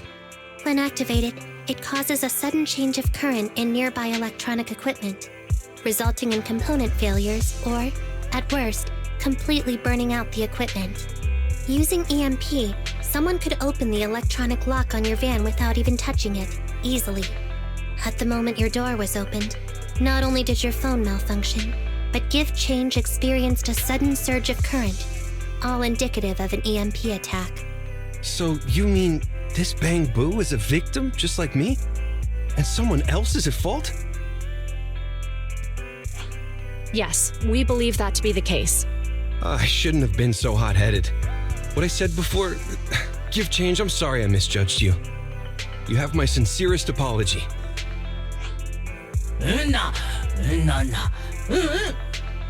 Speaker 10: When activated, it causes a sudden change of current in nearby electronic equipment, resulting in component failures or, at worst, completely burning out the equipment. Using EMP, someone could open the electronic lock on your van without even touching it, easily. At the moment your door was opened, not only did your phone malfunction, but Give Change experienced a sudden surge of current, all indicative of an EMP attack.
Speaker 12: So you mean this Bang Boo is a victim just like me? And someone else is at fault?
Speaker 8: Yes, we believe that to be the case.
Speaker 12: I shouldn't have been so hot-headed. What I said before, Give Change, I'm sorry I misjudged you. You have my sincerest apology.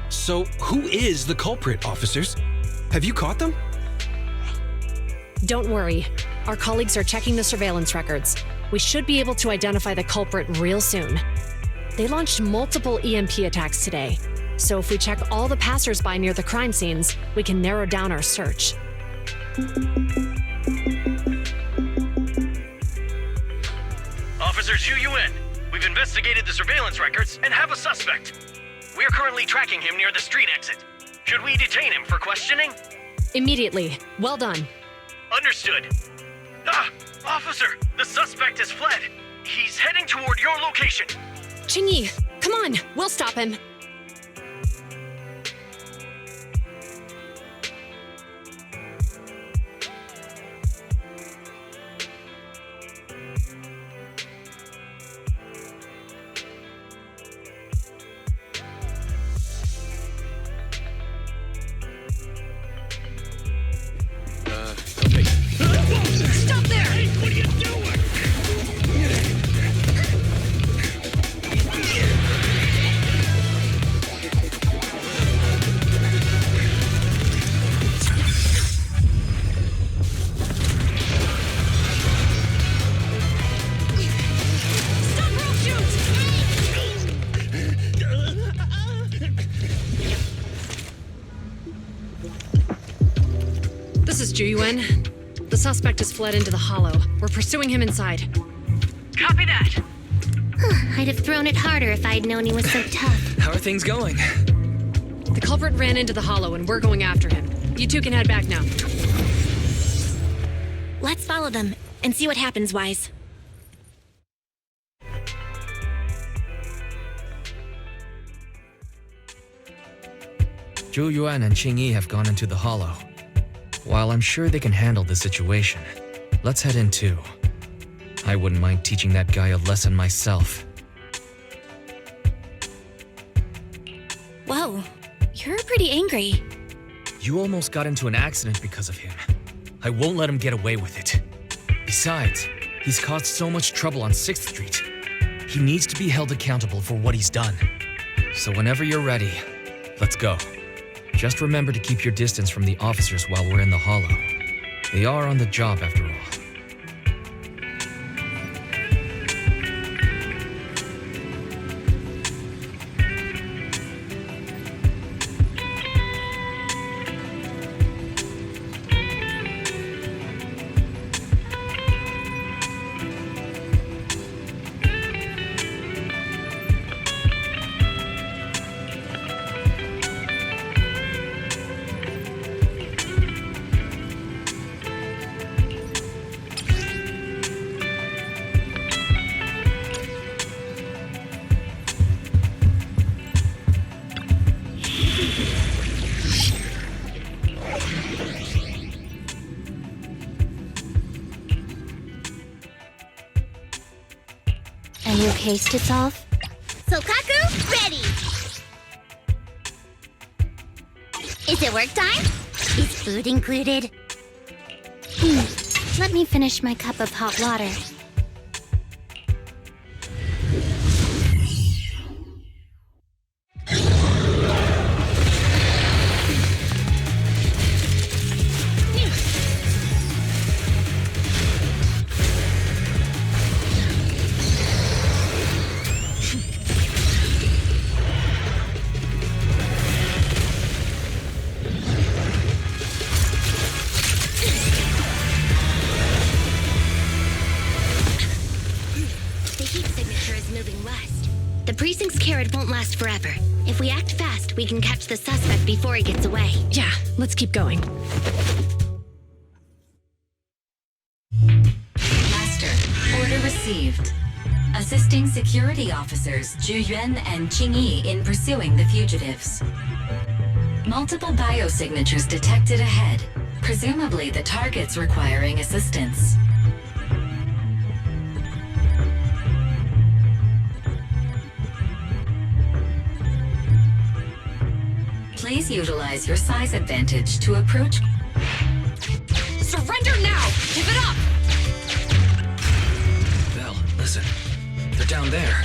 Speaker 12: So, who is the culprit, officers? Have you caught them?
Speaker 8: Don't worry. Our colleagues are checking the surveillance records. We should be able to identify the culprit real soon. They launched multiple EMP attacks today, so if we check all the passers-by near the crime scenes, we can narrow down our search.
Speaker 13: Officer Zhu Yuan, we've investigated the surveillance records and have a suspect. We are currently tracking him near the street exit. Should we detain him for questioning?
Speaker 8: Immediately. Well done.
Speaker 13: Understood. Officer, the suspect has fled. He's heading toward your location.
Speaker 8: Qingyi, come on, we'll stop him.
Speaker 13: Stop there! Hey, what are you doing?
Speaker 8: This is Zhu Yuan. The suspect has fled into the hollow. We're pursuing him inside.
Speaker 13: Copy that.
Speaker 10: I'd have thrown it harder if I'd known he was so tough.
Speaker 4: How are things going?
Speaker 8: The culprit ran into the hollow and we're going after him. You two can head back now.
Speaker 7: Let's follow them and see what happens, Wise.
Speaker 4: Zhu Yuan and Qingyi have gone into the hollow. While I'm sure they can handle the situation, let's head in too. I wouldn't mind teaching that guy a lesson myself.
Speaker 7: Whoa, you're pretty angry.
Speaker 4: You almost got into an accident because of him. I won't let him get away with it. Besides, he's caused so much trouble on 6th Street. He needs to be held accountable for what he's done. So whenever you're ready, let's go. Just remember to keep your distance from the officers while we're in the hollow. They are on the job after all.
Speaker 10: A new case to solve?
Speaker 3: Sokaku, ready! Is it work time? Is food included?
Speaker 10: Let me finish my cup of hot water. precinct's carrot won't last forever. If we act fast, we can catch the suspect before he gets away.
Speaker 8: Yeah, let's keep going.
Speaker 5: Master, order received. Assisting security officers Zhu Yuan and Qing Yi in pursuing the fugitives. Multiple biosignatures detected ahead, presumably the targets requiring assistance. Please utilize your size advantage to approach.
Speaker 8: Surrender now! Give it up!
Speaker 4: Belle, listen. They're down there.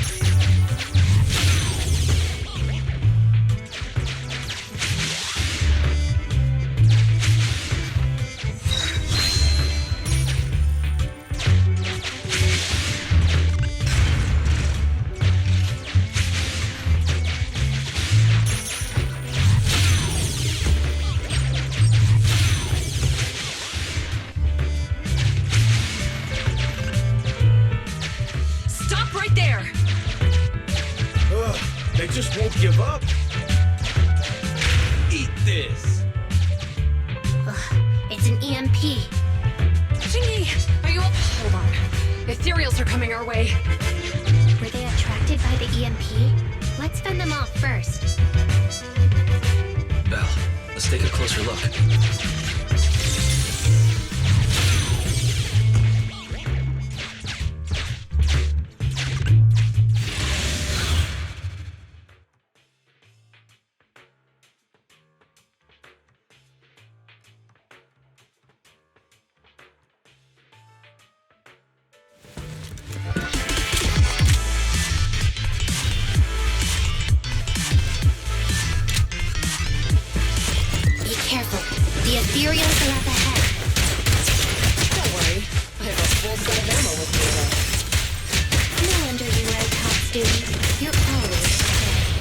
Speaker 11: They just won't give up. Eat this.
Speaker 10: Ugh, it's an EMP.
Speaker 8: Jingy, are you up? Hold on. Ethereals are coming our way.
Speaker 10: Were they attracted by the EMP? Let's fend them off first.
Speaker 4: Belle, let's take a closer look.
Speaker 10: Careful. The Ethereals are up ahead.
Speaker 8: Don't worry. I have a full set of ammo with me though.
Speaker 10: No wonder you wear top student. You're always prepared.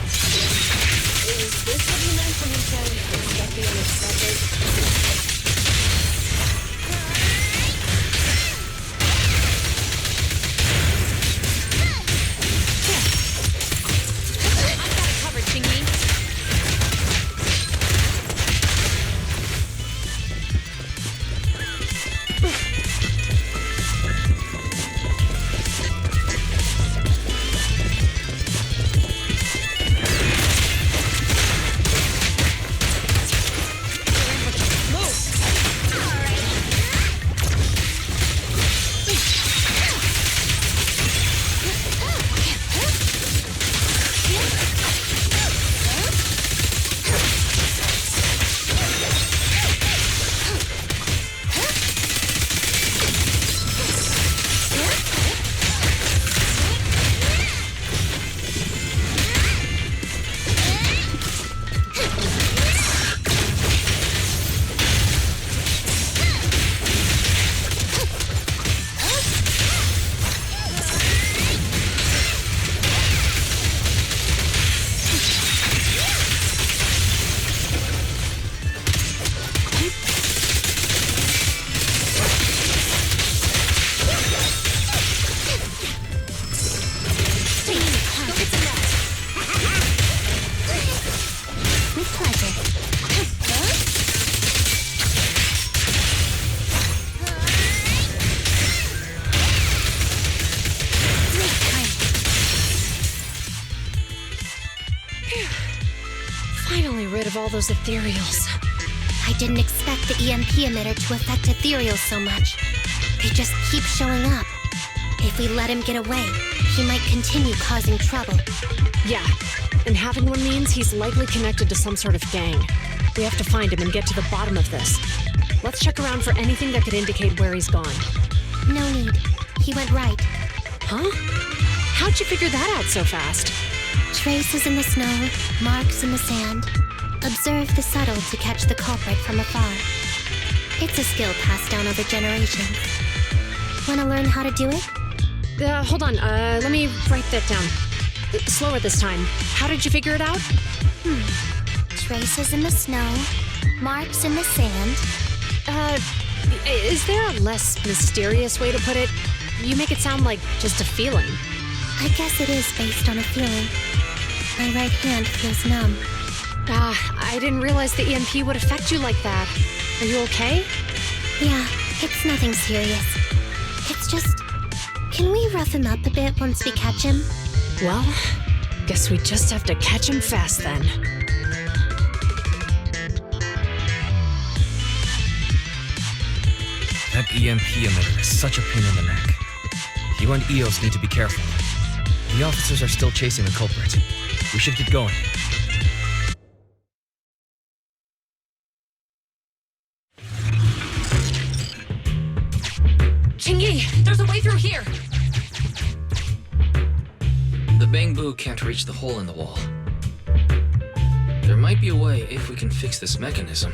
Speaker 8: Is this what you meant when you said expect the unexpected? I've got it covered, Chingy. Finally rid of all those ethereals.
Speaker 10: I didn't expect the EMP emitter to affect ethereals so much. They just keep showing up. If we let him get away, he might continue causing trouble.
Speaker 8: Yeah, and having one means he's likely connected to some sort of gang. We have to find him and get to the bottom of this. Let's check around for anything that could indicate where he's gone.
Speaker 10: No need. He went right.
Speaker 8: Huh? How'd you figure that out so fast?
Speaker 10: Traces in the snow, marks in the sand. Observe the subtle to catch the culprit from afar. It's a skill passed down over generations. Want to learn how to do it?
Speaker 8: Hold on. Let me write that down. Slower this time. How did you figure it out?
Speaker 10: Traces in the snow, marks in the sand.
Speaker 8: Is there a less mysterious way to put it? You make it sound like just a feeling.
Speaker 10: I guess it is based on a feeling. My right hand feels numb.
Speaker 8: I didn't realize the EMP would affect you like that. Are you okay?
Speaker 10: Yeah, it's nothing serious. It's just... Can we rough him up a bit once we catch him?
Speaker 8: Well, guess we just have to catch him fast then.
Speaker 4: That EMP emitter is such a pain in the neck. You and EOS need to be careful. The officers are still chasing the culprit. We should get going.
Speaker 8: Chingy, there's a way through here!
Speaker 4: The bamboo can't reach the hole in the wall. There might be a way if we can fix this mechanism.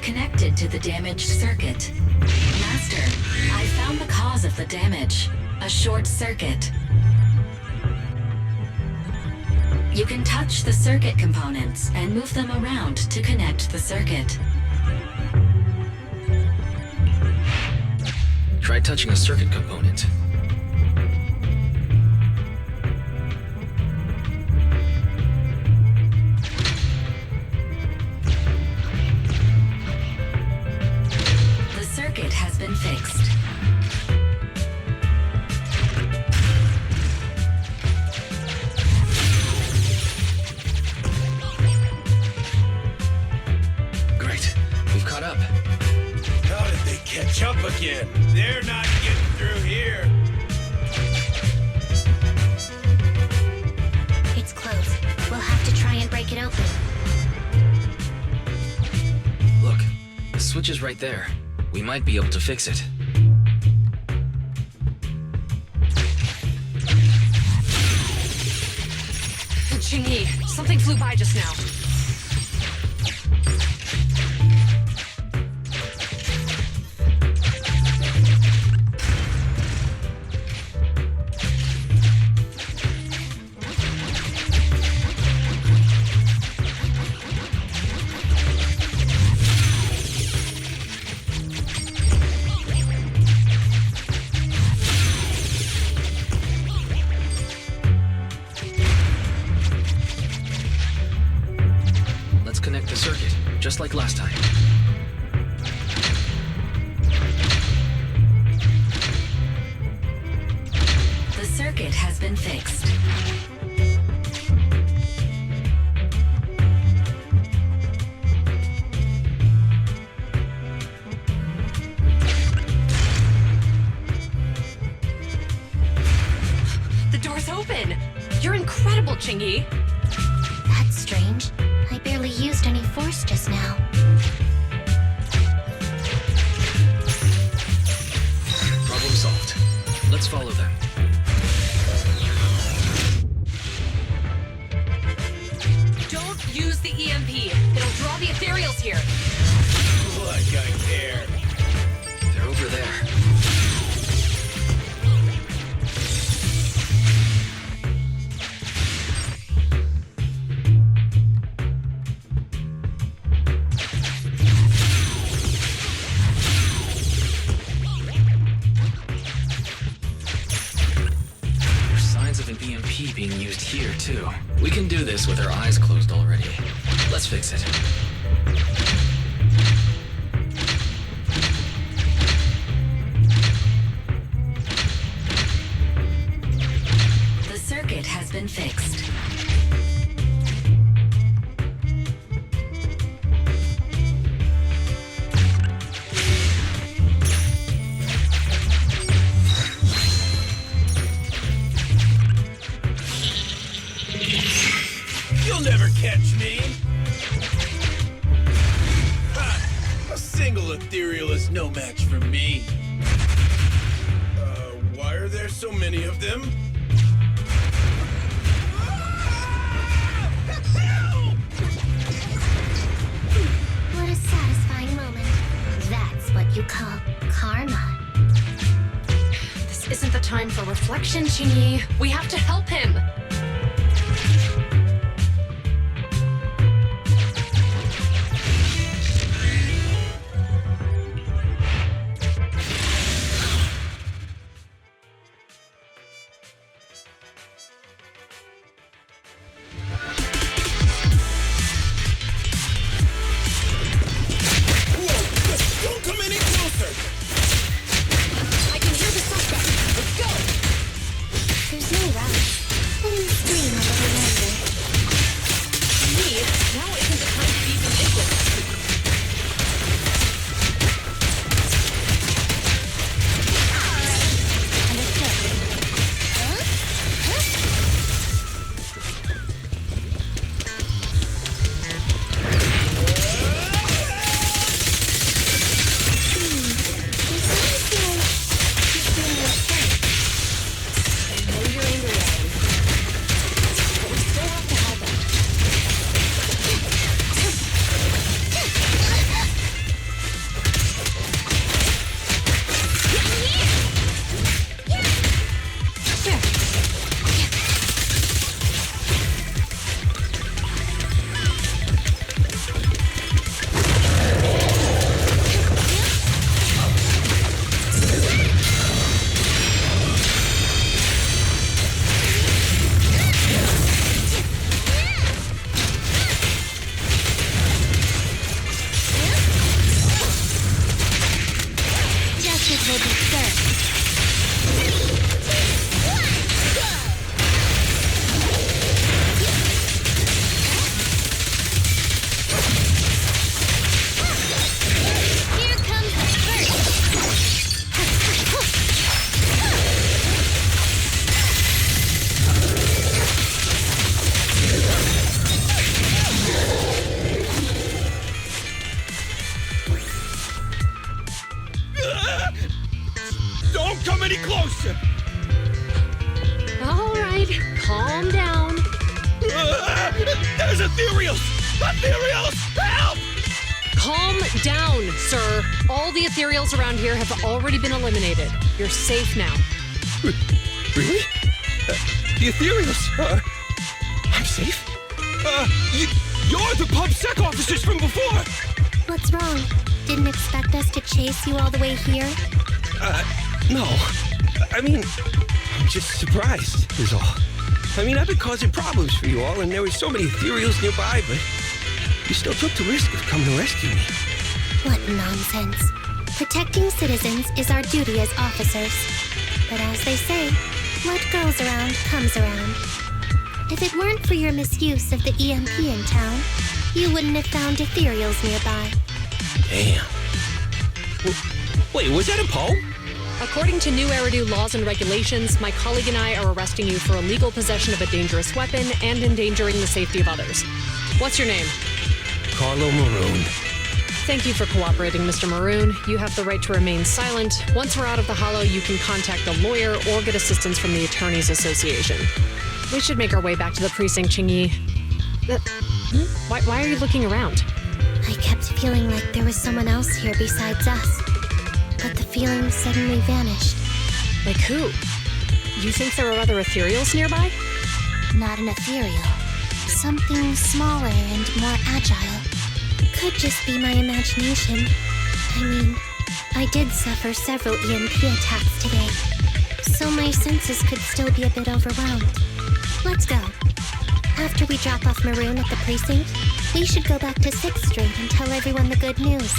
Speaker 5: Connected to the damaged circuit. Master, I found the cause of the damage. A short circuit. You can touch the circuit components and move them around to connect the circuit.
Speaker 4: Try touching a circuit component.
Speaker 5: Circuit has been fixed.
Speaker 4: Great. We've caught up.
Speaker 14: How did they catch up again? They're not getting through here.
Speaker 10: It's closed. We'll have to try and break it open.
Speaker 4: Look, the switch is right there. We might be able to fix it.
Speaker 8: Chingy, something flew by just now.
Speaker 4: Connect the circuit, just like last time.
Speaker 5: The circuit has been fixed.
Speaker 8: The door's open! You're incredible, Chingy!
Speaker 10: That's strange. I barely used any force just now.
Speaker 4: Problem solved. Let's follow them.
Speaker 8: Don't use the EMP. It'll draw the ethereals here.
Speaker 14: Like I care.
Speaker 4: They're over there. EMP being used here, too. We can do this with our eyes closed already. Let's fix it.
Speaker 5: The circuit has been fixed.
Speaker 14: You'll never catch me! Ha! A single ethereal is no match for me. Why are there so many of them?
Speaker 10: What a satisfying moment. That's what you call karma.
Speaker 8: This isn't the time for reflection, Chingy. We have to help him.
Speaker 14: Don't come any closer!
Speaker 8: I can hear the suspect. Let's go!
Speaker 10: There's no route. Only scream a little longer.
Speaker 8: Me, now isn't the time to be ridiculous.
Speaker 14: Don't come any closer!
Speaker 8: All right, calm down.
Speaker 14: There's ethereals! Ethereals! Help!
Speaker 8: Calm down, sir. All the ethereals around here have already been eliminated. You're safe now.
Speaker 12: Really? The ethereals? I'm safe?
Speaker 14: You're the PubSec officers from before!
Speaker 10: What's wrong? Didn't expect us to chase you all the way here?
Speaker 12: No. I mean, I'm just surprised, is all. I mean, I've been causing problems for you all, and there were so many ethereals nearby, but you still took the risk of coming to rescue me.
Speaker 10: What nonsense. Protecting citizens is our duty as officers. But as they say, what goes around comes around. If it weren't for your misuse of the EMP in town, you wouldn't have found ethereals nearby.
Speaker 12: Damn. Wait, was that a poem?
Speaker 8: According to new Eridu laws and regulations, my colleague and I are arresting you for illegal possession of a dangerous weapon and endangering the safety of others. What's your name?
Speaker 12: Carlo Maroon.
Speaker 8: Thank you for cooperating, Mr. Maroon. You have the right to remain silent. Once we're out of the Hollow, you can contact a lawyer or get assistance from the Attorneys Association. We should make our way back to the precinct, Chingy. Why are you looking around?
Speaker 10: I kept feeling like there was someone else here besides us. But the feeling suddenly vanished.
Speaker 8: Like who? You think there are other ethereals nearby?
Speaker 10: Not an ethereal. Something smaller and more agile. Could just be my imagination. I mean, I did suffer several EMP attacks today, so my senses could still be a bit overwhelmed. Let's go. After we drop off Maroon at the precinct, we should go back to 6th Street and tell everyone the good news.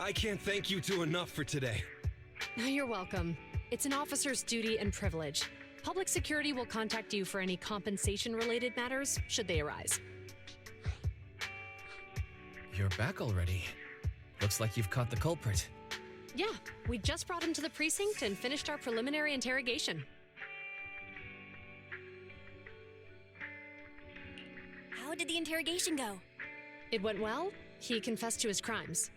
Speaker 12: I can't thank you two enough for today.
Speaker 8: You're welcome. It's an officer's duty and privilege. Public security will contact you for any compensation-related matters, should they arise.
Speaker 4: You're back already. Looks like you've caught the culprit.
Speaker 8: Yeah, we just brought him to the precinct and finished our preliminary interrogation.
Speaker 7: How did the interrogation go?
Speaker 8: It went well. He confessed to his crimes.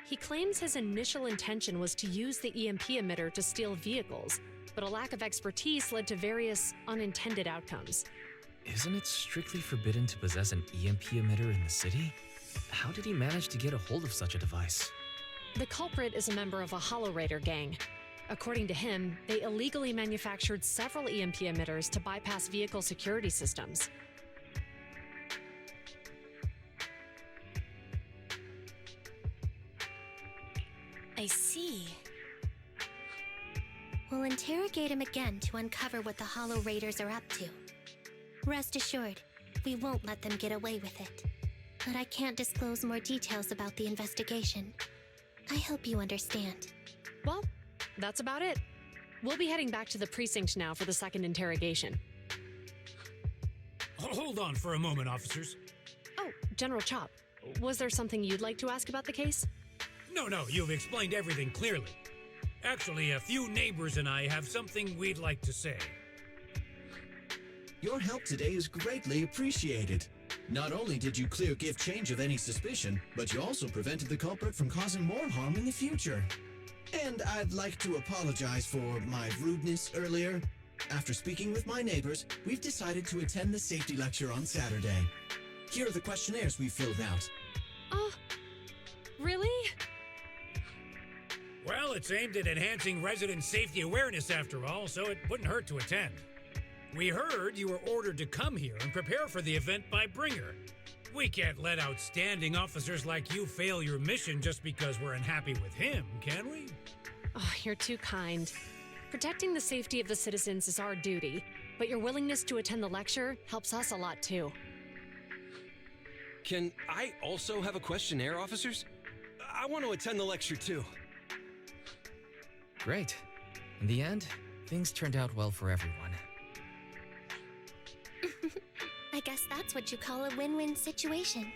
Speaker 8: He claims his initial intention was to use the EMP emitter to steal vehicles, but a lack of expertise led to various unintended outcomes.
Speaker 4: Isn't it strictly forbidden to possess an EMP emitter in the city? How did he manage to get a hold of such a device?
Speaker 8: The culprit is a member of a Hollow Raider gang. According to him, they illegally manufactured several EMP emitters to bypass vehicle security systems.
Speaker 7: I see.
Speaker 10: We'll interrogate him again to uncover what the Hollow Raiders are up to. Rest assured, we won't let them get away with it. But I can't disclose more details about the investigation. I hope you understand.
Speaker 8: Well, that's about it. We'll be heading back to the precinct now for the second interrogation.
Speaker 1: Hold on for a moment, officers.
Speaker 8: Oh, General Chop, was there something you'd like to ask about the case?
Speaker 1: No, you've explained everything clearly. Actually, a few neighbors and I have something we'd like to say.
Speaker 6: Your help today is greatly appreciated. Not only did you clear Give Change of any suspicion, but you also prevented the culprit from causing more harm in the future. And I'd like to apologize for my rudeness earlier. After speaking with my neighbors, we've decided to attend the safety lecture on Saturday. Here are the questionnaires we filled out.
Speaker 8: Really?
Speaker 1: Well, it's aimed at enhancing resident safety awareness after all, so it wouldn't hurt to attend. We heard you were ordered to come here and prepare for the event by Bringer. We can't let outstanding officers like you fail your mission just because we're unhappy with him, can we?
Speaker 8: Oh, you're too kind. Protecting the safety of the citizens is our duty, but your willingness to attend the lecture helps us a lot too.
Speaker 12: Can I also have a questionnaire, officers? I want to attend the lecture too.
Speaker 4: Great. In the end, things turned out well for everyone.
Speaker 10: I guess that's what you call a win-win situation.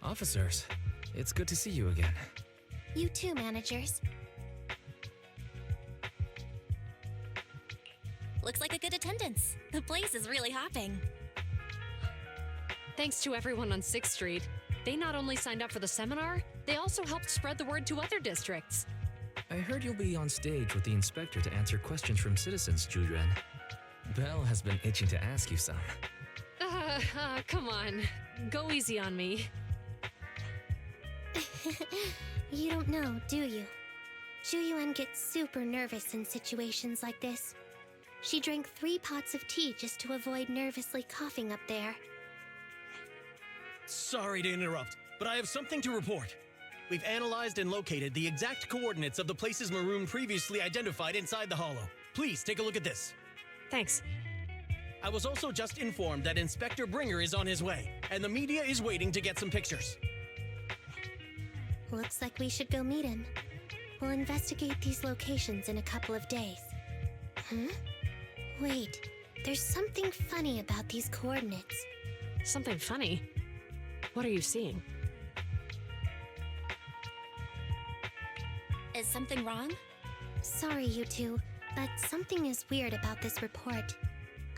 Speaker 4: Officers, it's good to see you again.
Speaker 10: You too, managers.
Speaker 7: Looks like a good attendance. The place is really hopping.
Speaker 8: Thanks to everyone on 6th Street. They not only signed up for the seminar, they also helped spread the word to other districts.
Speaker 4: I heard you'll be on stage with the inspector to answer questions from citizens, Juren. Belle has been itching to ask you some.
Speaker 8: Come on. Go easy on me.
Speaker 10: You don't know, do you? Zhu gets super nervous in situations like this. She drank 3 pots of tea just to avoid nervously coughing up there.
Speaker 13: Sorry to interrupt, but I have something to report. We've analyzed and located the exact coordinates of the places Maroon previously identified inside the hollow. Please take a look at this.
Speaker 8: Thanks.
Speaker 13: I was also just informed that Inspector Bringer is on his way, and the media is waiting to get some pictures.
Speaker 10: Looks like we should go meet him. We'll investigate these locations in a couple of days. Wait, there's something funny about these coordinates.
Speaker 8: Something funny? What are you seeing?
Speaker 7: Is something wrong?
Speaker 10: Sorry, you two, but something is weird about this report.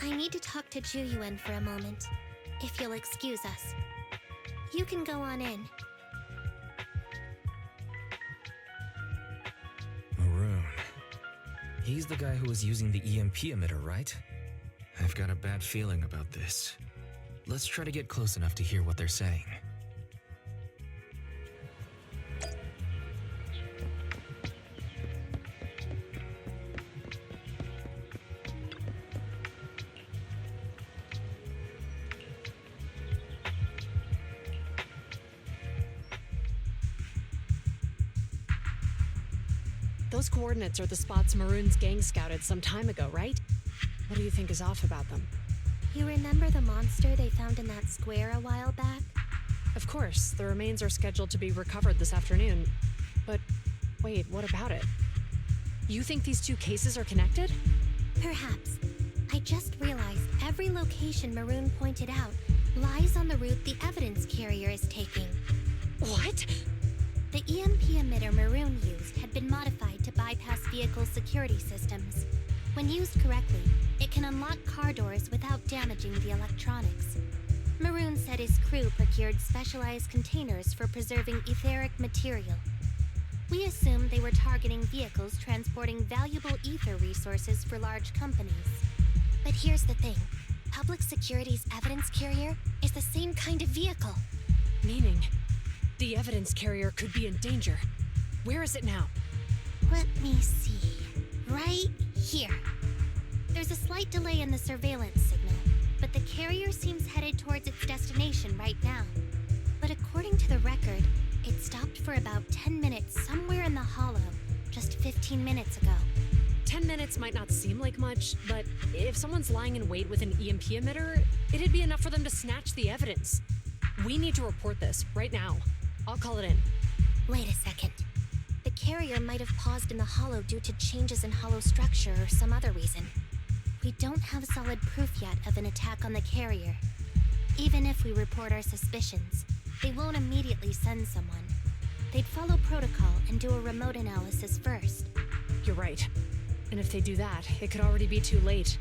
Speaker 10: I need to talk to Zhu for a moment, if you'll excuse us. You can go on in.
Speaker 4: Maroon. He's the guy who was using the EMP emitter, right? I've got a bad feeling about this. Let's try to get close enough to hear what they're saying.
Speaker 8: Those coordinates are the spots Maroon's gang scouted some time ago, right? What do you think is off about them?
Speaker 10: You remember the monster they found in that square a while back?
Speaker 8: Of course, the remains are scheduled to be recovered this afternoon. But wait, what about it? You think these 2 cases are connected?
Speaker 10: Perhaps. I just realized every location Maroon pointed out lies on the route the evidence carrier is taking.
Speaker 8: What?
Speaker 10: The EMP emitter Maroon used had been modified to bypass vehicle security systems. When used correctly, it can unlock car doors without damaging the electronics. Maroon said his crew procured specialized containers for preserving etheric material. We assumed they were targeting vehicles transporting valuable ether resources for large companies.
Speaker 7: But here's the thing. Public Security's evidence carrier is the same kind of vehicle.
Speaker 8: Meaning, the evidence carrier could be in danger. Where is it now?
Speaker 10: Let me see. Right here. There's a slight delay in the surveillance signal, but the carrier seems headed towards its destination right now. But according to the record, it stopped for about 10 minutes somewhere in the hollow, just 15 minutes ago.
Speaker 8: 10 minutes might not seem like much, but if someone's lying in wait with an EMP emitter, it'd be enough for them to snatch the evidence. We need to report this right now. I'll call it in.
Speaker 10: Wait a second. The carrier might have paused in the hollow due to changes in hollow structure or some other reason. We don't have solid proof yet of an attack on the carrier. Even if we report our suspicions, they won't immediately send someone. They'd follow protocol and do a remote analysis first.
Speaker 8: You're right. And if they do that, it could already be too late.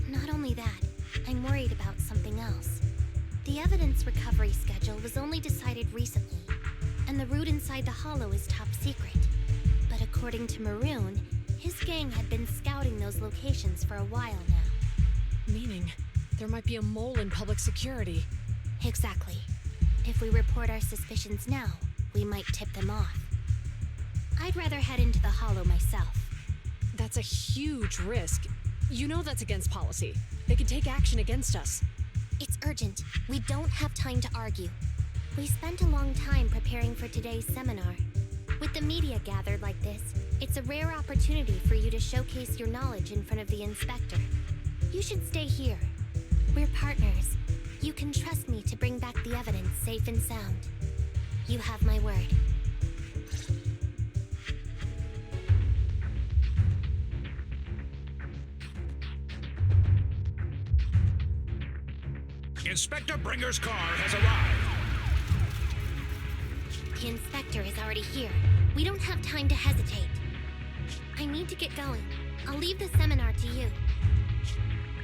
Speaker 10: Not only that, I'm worried about something else. The evidence recovery schedule was only decided recently, and the route inside the hollow is top secret. But according to Maroon, his gang had been scouting those locations for a while now.
Speaker 8: Meaning, there might be a mole in public security.
Speaker 10: Exactly. If we report our suspicions now, we might tip them off. I'd rather head into the hollow myself.
Speaker 8: That's a huge risk. You know that's against policy. They could take action against us.
Speaker 10: It's urgent. We don't have time to argue. We spent a long time preparing for today's seminar. With the media gathered like this, it's a rare opportunity for you to showcase your knowledge in front of the inspector. You should stay here. We're partners. You can trust me to bring back the evidence safe and sound. You have my word.
Speaker 1: Inspector Bringer's car has arrived.
Speaker 10: The inspector is already here. We don't have time to hesitate. I need to get going. I'll leave the seminar to you.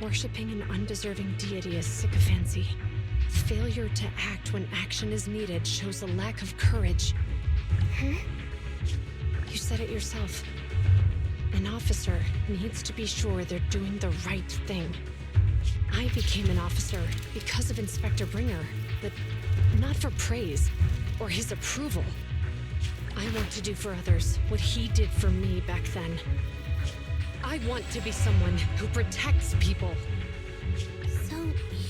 Speaker 8: Worshipping an undeserving deity is sycophancy. Failure to act when action is needed shows a lack of courage.
Speaker 10: Huh?
Speaker 8: You said it yourself. An officer needs to be sure they're doing the right thing. I became an officer because of Inspector Bringer, but not for praise or his approval. I want to do for others what he did for me back then. I want to be someone who protects people.
Speaker 10: So,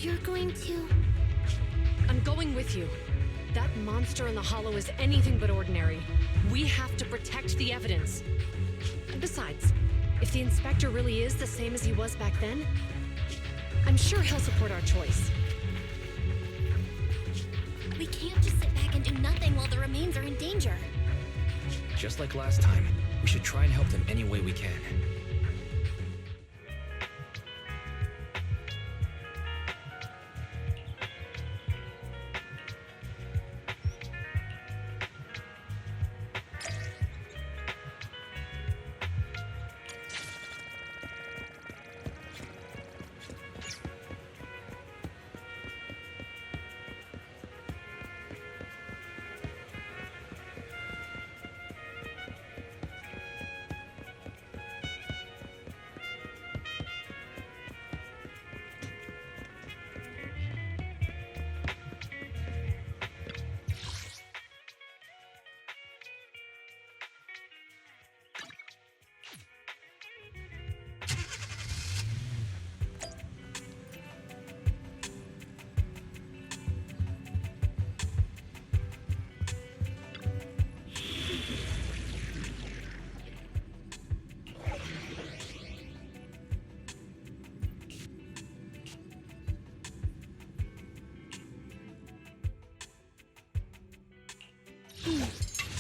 Speaker 10: you're going to...
Speaker 8: I'm going with you. That monster in the hollow is anything but ordinary. We have to protect the evidence. And besides, if the inspector really is the same as he was back then, I'm sure he'll support our choice.
Speaker 7: We can't just sit back and do nothing while the remains are in danger.
Speaker 4: Just like last time, we should try and help them any way we can.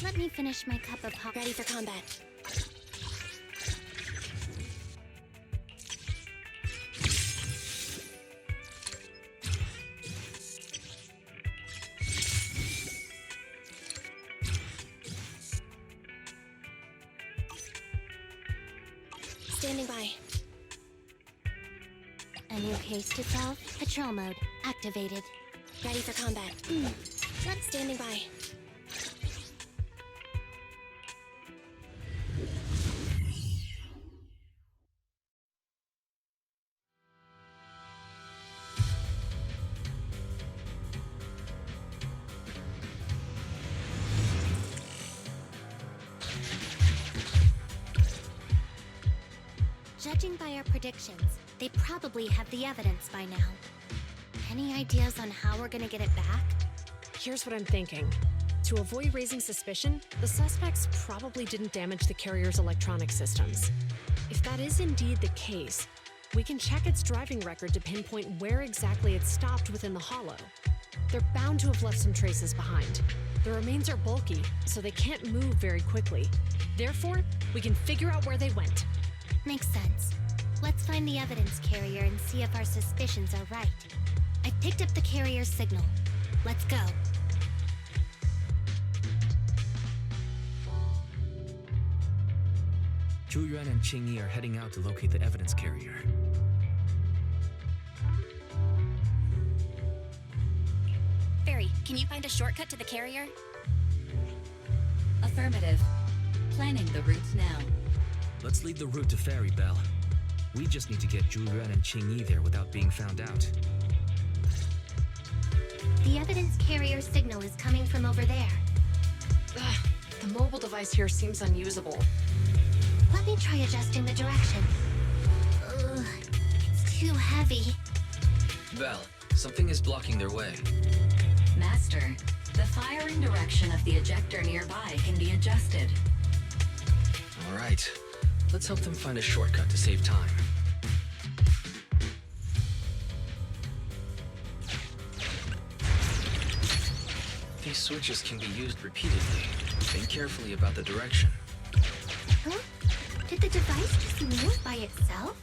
Speaker 10: Let me finish my cup of hot...
Speaker 7: Ready for combat. Standing by.
Speaker 10: A new case to solve. Patrol mode activated.
Speaker 7: Ready for combat. Standing by.
Speaker 10: Judging by our predictions, they probably have the evidence by now. Any ideas on how we're gonna get it back?
Speaker 8: Here's what I'm thinking. To avoid raising suspicion, the suspects probably didn't damage the carrier's electronic systems. If that is indeed the case, we can check its driving record to pinpoint where exactly it stopped within the hollow. They're bound to have left some traces behind. The remains are bulky, so they can't move very quickly. Therefore, we can figure out where they went.
Speaker 10: Makes sense. Let's find the evidence carrier and see if our suspicions are right. I picked up the carrier's signal. Let's go.
Speaker 4: Zhu Yuan and Qing Yi are heading out to locate the evidence carrier.
Speaker 7: Fairy, can you find a shortcut to the carrier?
Speaker 5: Affirmative. Planning the route now.
Speaker 4: Let's lead the route to Fairy Bell. We just need to get Zhu Yuan and Qing Yi there without being found out.
Speaker 10: The evidence carrier signal is coming from over there.
Speaker 8: The mobile device here seems unusable.
Speaker 10: Let me try adjusting the direction. Ugh, it's too heavy.
Speaker 4: Bell, something is blocking their way.
Speaker 5: Master, the firing direction of the ejector nearby can be adjusted.
Speaker 4: All right. Let's help them find a shortcut to save time. These switches can be used repeatedly. Think carefully about the direction.
Speaker 10: Huh? Did the device just move by itself?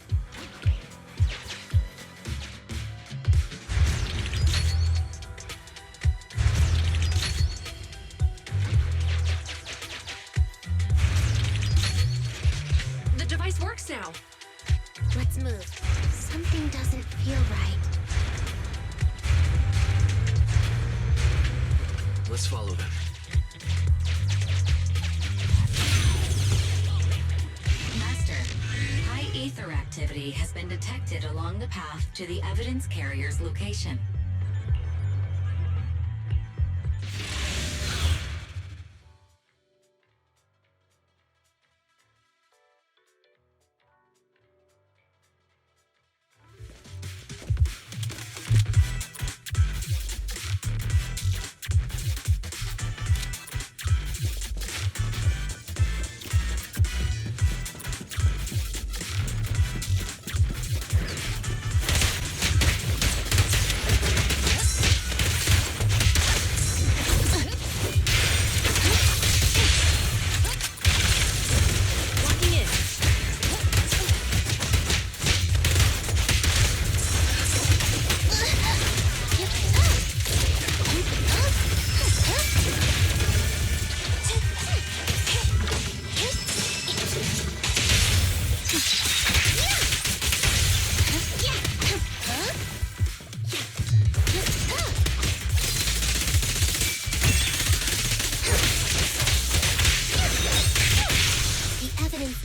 Speaker 8: device works now.
Speaker 10: Let's move. Something doesn't feel right.
Speaker 4: Let's follow them.
Speaker 5: Master, high ether activity has been detected along the path to the evidence carrier's location.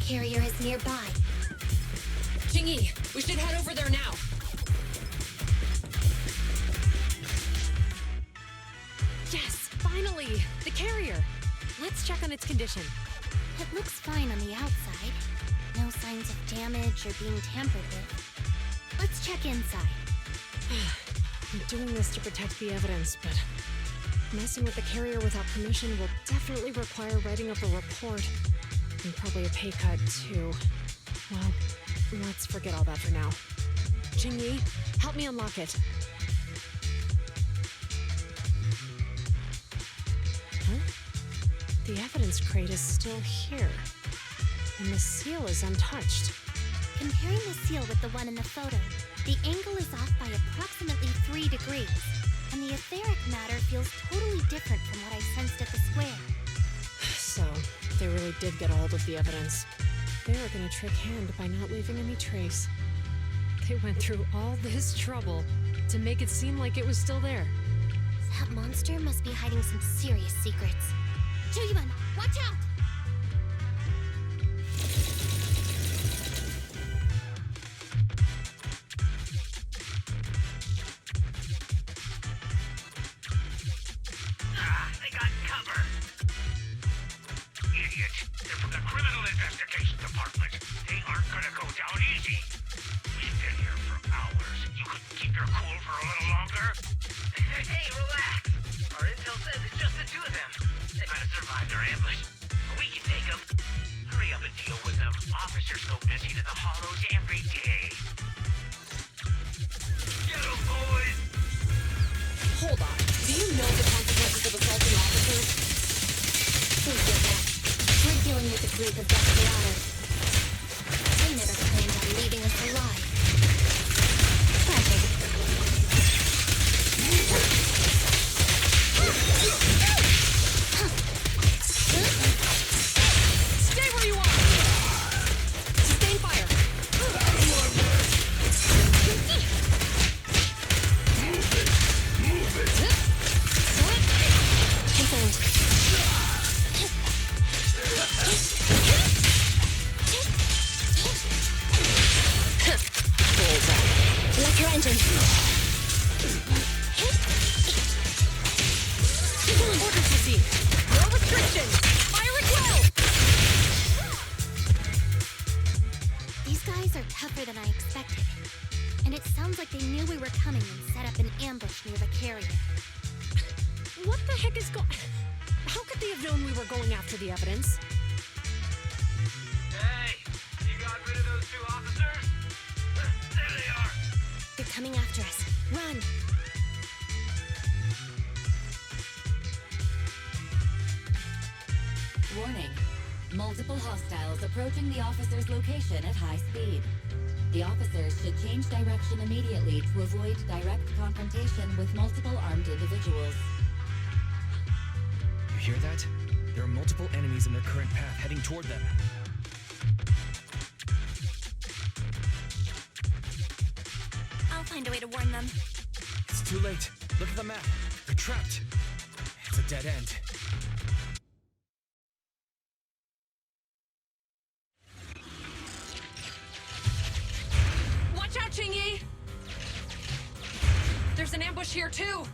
Speaker 10: Carrier is nearby.
Speaker 8: Jingyi, we should head over there now. Yes, finally! The carrier! Let's check on its condition.
Speaker 10: It looks fine on the outside. No signs of damage or being tampered with. Let's check inside.
Speaker 8: I'm doing this to protect the evidence, but messing with the carrier without permission will definitely require writing up a report. And probably a pay cut, too. Well, let's forget all that for now. Jingyi, help me unlock it. Huh? The evidence crate is still here. And the seal is untouched.
Speaker 10: Comparing the seal with the one in the photo, the angle is off by approximately 3 degrees, and the etheric matter feels totally different from what I sensed at the square.
Speaker 8: So, they really did get a hold of the evidence. They were gonna trick Hand by not leaving any trace. They went through all this trouble to make it seem like it was still there.
Speaker 10: That monster must be hiding some serious secrets. Juyuan, watch out!
Speaker 13: They got cover! Idiots! They're from the Criminal Investigation Department. They aren't gonna go down easy. We've been here for hours. You couldn't keep your cool for a little longer? Hey, relax! Our intel says it's just the two of them. They might have survived our ambush. We can take them. Hurry up and deal with them. Officers go missing in the hollows every day. Get them, boys!
Speaker 8: Hold on. Do you know the consequences of assaulting officers?
Speaker 10: Forget that. We're dealing with a group of desperados. They never planned on leaving us alive. Tragic.
Speaker 8: Stay where you are! Sustain fire!
Speaker 13: Move it!
Speaker 10: Confirmed. Electro engine.
Speaker 8: Orders received. No restrictions. Fire at will.
Speaker 10: These guys are tougher than I expected. And it sounds like they knew we were coming and set up an ambush near the carrier.
Speaker 8: What the heck is going? How could they have known we were going after the evidence?
Speaker 13: Hey, you got rid of those two officers? There they are.
Speaker 10: They're coming after us. Run!
Speaker 5: Warning. Multiple hostiles approaching the officer's location at high speed. The officers should change direction immediately to avoid direct confrontation with multiple armed individuals.
Speaker 4: You hear that? There are multiple enemies in their current path heading toward them.
Speaker 7: find a way to warn them.
Speaker 4: It's too late. Look at the map. They're trapped. It's a dead end.
Speaker 8: Watch out, Qingyi! There's an ambush here, too!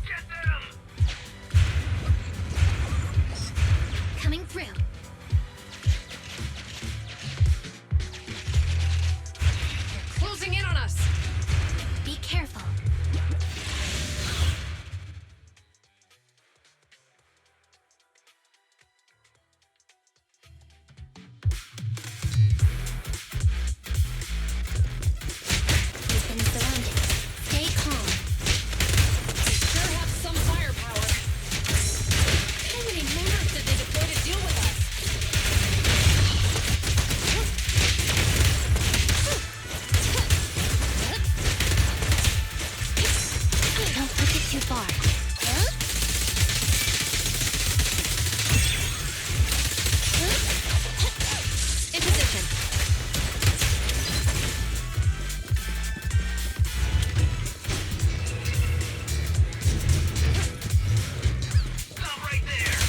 Speaker 13: Get them!
Speaker 10: Coming through.
Speaker 8: Closing in on us!
Speaker 10: Be careful. You've been surrounded. Stay calm.
Speaker 8: Sure have some firepower. How many members did they deploy to deal with us?
Speaker 10: Don't push it too far.
Speaker 8: In position.
Speaker 13: Stop right there!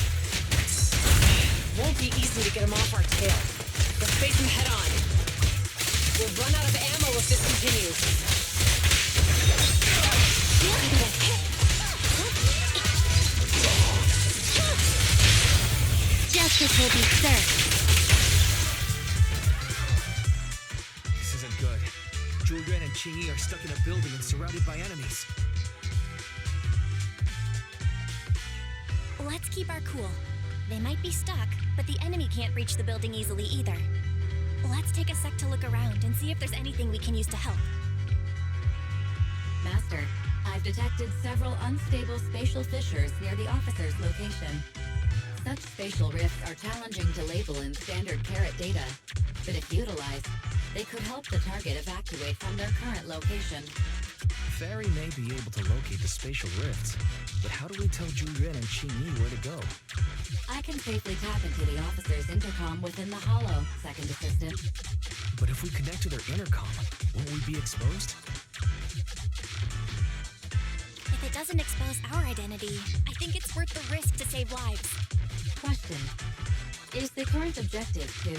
Speaker 8: Won't be easy to get him off our tail. Let's face him head on. We'll run out of ammo if this continues.
Speaker 10: Justice will be served.
Speaker 4: This isn't good. Julian and Qingyi are stuck in a building and surrounded by enemies.
Speaker 7: Let's keep our cool. They might be stuck, but the enemy can't reach the building easily either. Let's take a sec to look around and see if there's anything we can use to help.
Speaker 5: Master, I've detected several unstable spatial fissures near the officer's location. Such spatial rifts are challenging to label in standard carrot data, but if utilized, they could help the target evacuate from their current location.
Speaker 4: Fairy may be able to locate the spatial rifts, but how do we tell Julian and Qingyi where to go?
Speaker 5: I can safely tap into the officer's intercom within the hollow, Second Assistant.
Speaker 4: But if we connect to their intercom, won't we be exposed?
Speaker 7: If it doesn't expose our identity, I think it's worth the risk to save lives.
Speaker 5: Question. Is the current objective to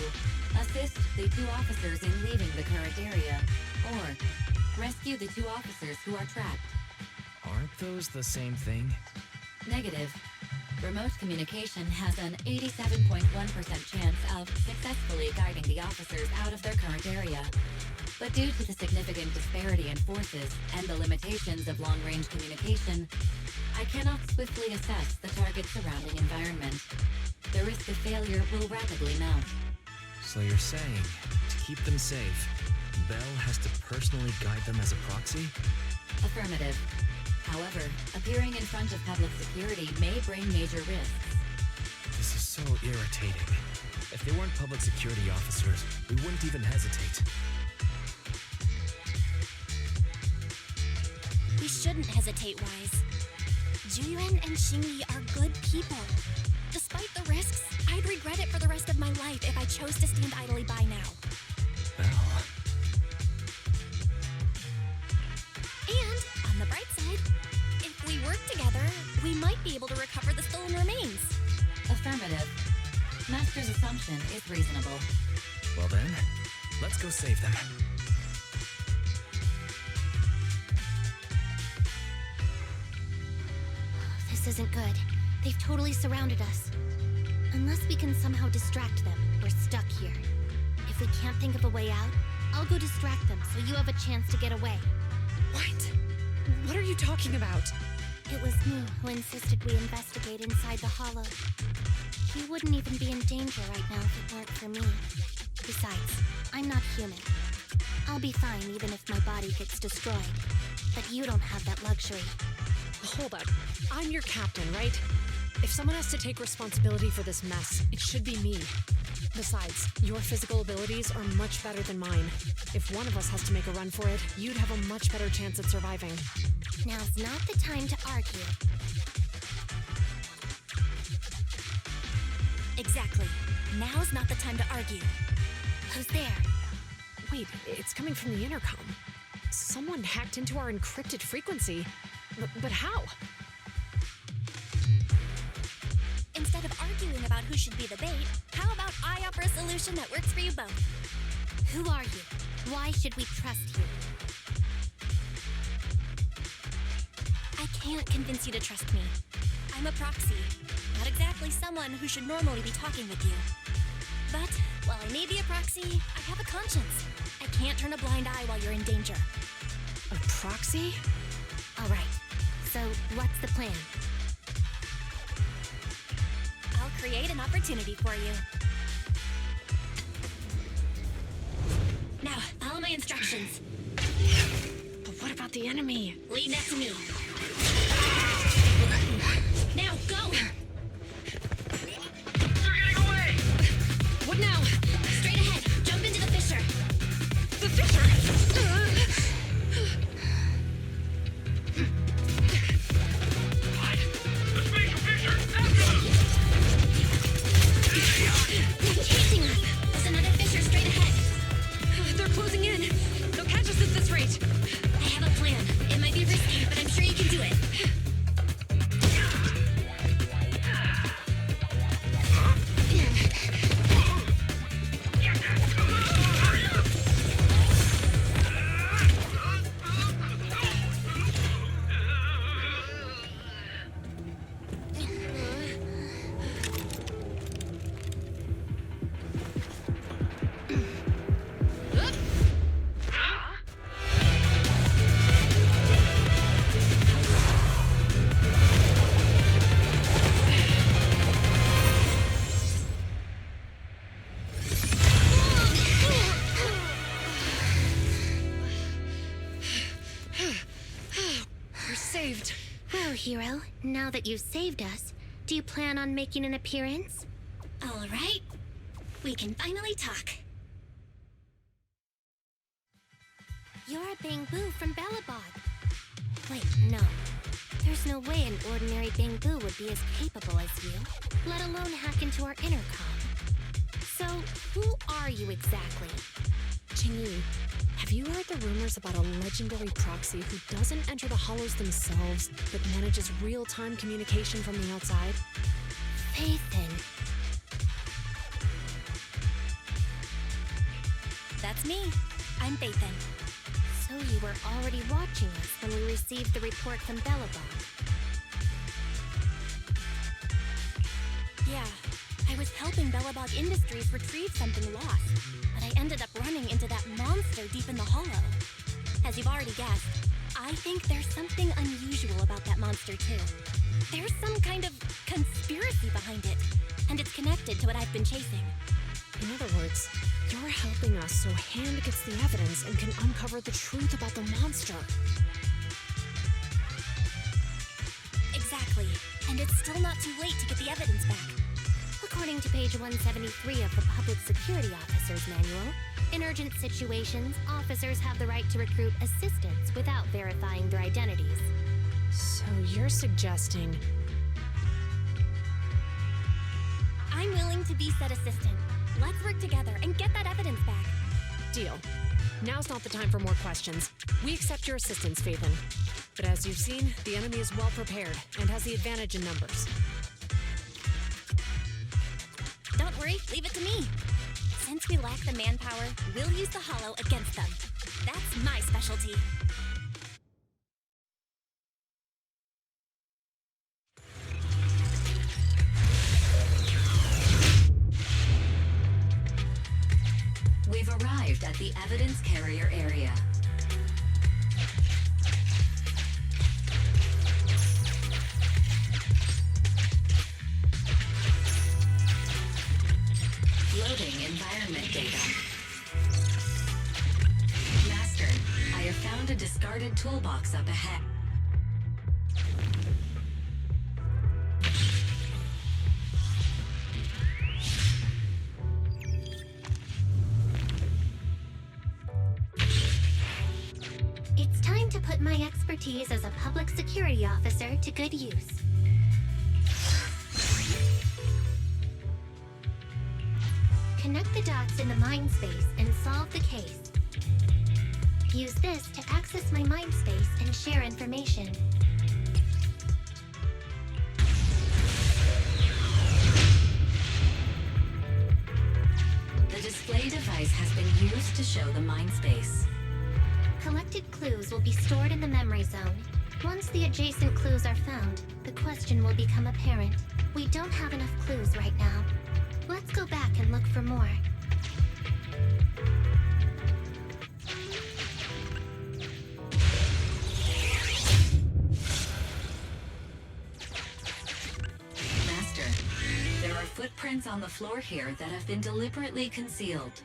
Speaker 5: assist the two officers in leaving the current area, or rescue the two officers who are trapped?
Speaker 4: Aren't those the same thing?
Speaker 5: Negative. Remote communication has an 87.1% chance of successfully guiding the officers out of their current area. But due to the significant disparity in forces and the limitations of long-range communication, I cannot swiftly assess the target's surrounding environment. The risk of failure will rapidly mount.
Speaker 4: So you're saying, to keep them safe, Belle has to personally guide them as a proxy?
Speaker 5: Affirmative. However, appearing in front of public security may bring major risks.
Speaker 4: This is so irritating. If they weren't public security officers, we wouldn't even hesitate.
Speaker 7: We shouldn't hesitate, Wise. Juyuan and Qingyi are good people. Despite the risks, I'd regret it for the rest of my life if I chose to stand idly by now.
Speaker 4: Belle.
Speaker 7: And, on the bright side, if we work together, we might be able to recover the stolen remains.
Speaker 5: Affirmative. Master's assumption is reasonable.
Speaker 4: Well then, let's go save them.
Speaker 10: This isn't good. They've totally surrounded us. Unless we can somehow distract them, we're stuck here. If we can't think of a way out, I'll go distract them so you have a chance to get away.
Speaker 8: What? What are you talking about?
Speaker 10: It was me who insisted we investigate inside the hollow. You wouldn't even be in danger right now if it weren't for me. Besides, I'm not human. I'll be fine even if my body gets destroyed. But you don't have that luxury.
Speaker 8: Hold up. I'm your captain, right? If someone has to take responsibility for this mess, it should be me. Besides, your physical abilities are much better than mine. If one of us has to make a run for it, you'd have a much better chance at surviving.
Speaker 10: Now's not the time to argue.
Speaker 7: Exactly. Now's not the time to argue.
Speaker 10: Who's there?
Speaker 8: Wait, it's coming from the intercom. Someone hacked into our encrypted frequency. But how?
Speaker 7: Instead of arguing about who should be the bait, how about I offer a solution that works for you both?
Speaker 10: Who are you? Why should we trust you?
Speaker 7: I can't convince you to trust me. I'm a proxy, not exactly someone who should normally be talking with you. But while I may be a proxy, I have a conscience. I can't turn a blind eye while you're in danger.
Speaker 8: A proxy?
Speaker 10: All right. So, what's the plan?
Speaker 7: I'll create an opportunity for you. Now, follow my instructions.
Speaker 8: But what about the enemy?
Speaker 7: Leave that to me. Now, go!
Speaker 13: They're getting away!
Speaker 8: What now?
Speaker 7: Straight ahead. Jump into the fissure.
Speaker 8: The fissure!
Speaker 13: What? The spatial fissure! After them!
Speaker 7: Chasing us! There's another fissure straight ahead.
Speaker 8: They're closing in. They'll catch us at this rate.
Speaker 7: I have a plan. It might be risky, but I'm sure you can do it.
Speaker 8: We're saved.
Speaker 10: Well, hero, now that you've saved us, do you plan on making an appearance?
Speaker 7: All right. We can finally talk.
Speaker 10: You're Bangbu from Bellabog. Wait, no. There's no way an ordinary Bangbu would be as capable as you, let alone hack into our intercom. So, who are you exactly?
Speaker 8: Qingyi, have you heard the rumors about a legendary proxy who doesn't enter the hollows themselves, but manages real-time communication from the outside?
Speaker 10: Phaethon.
Speaker 7: That's me. I'm Phaethon.
Speaker 10: So you were already watching us when we received the report from Bellabog.
Speaker 7: Yeah, I was helping Bellabog Industries retrieve something lost, but I ended up running into that monster deep in the hollow. As you've already guessed, I think there's something unusual about that monster too. There's some kind of conspiracy behind it, and it's connected to what I've been chasing.
Speaker 8: In other words, you're helping us so Hand gets the evidence and can uncover the truth about the monster.
Speaker 7: Exactly, and it's still not too late to get the evidence back.
Speaker 10: According to page 173 of the Public Security Officer's Manual, in urgent situations, officers have the right to recruit assistants without verifying their identities.
Speaker 8: So you're suggesting...
Speaker 7: I'm willing to be said assistant. Let's work together and get that evidence back.
Speaker 8: Deal. Now's not the time for more questions. We accept your assistance, Phaethon. But as you've seen, the enemy is well prepared and has the advantage in numbers.
Speaker 7: Don't worry, leave it to me. Since we lack the manpower, we'll use the hollow against them. That's my specialty.
Speaker 5: We've arrived at the evidence carrier area. Loading environment data. Master, I have found a discarded toolbox up ahead.
Speaker 10: It's time to put my expertise as a public security officer to good use. Connect the dots in the mind space and solve the case. Use this to access my mind space and share information.
Speaker 5: The display device has been used to show the mind space.
Speaker 10: Collected clues will be stored in the memory zone. Once the adjacent clues are found, the question will become apparent. We don't have enough clues right now. Let's go back and look for more.
Speaker 5: Master, there are footprints on the floor here that have been deliberately concealed.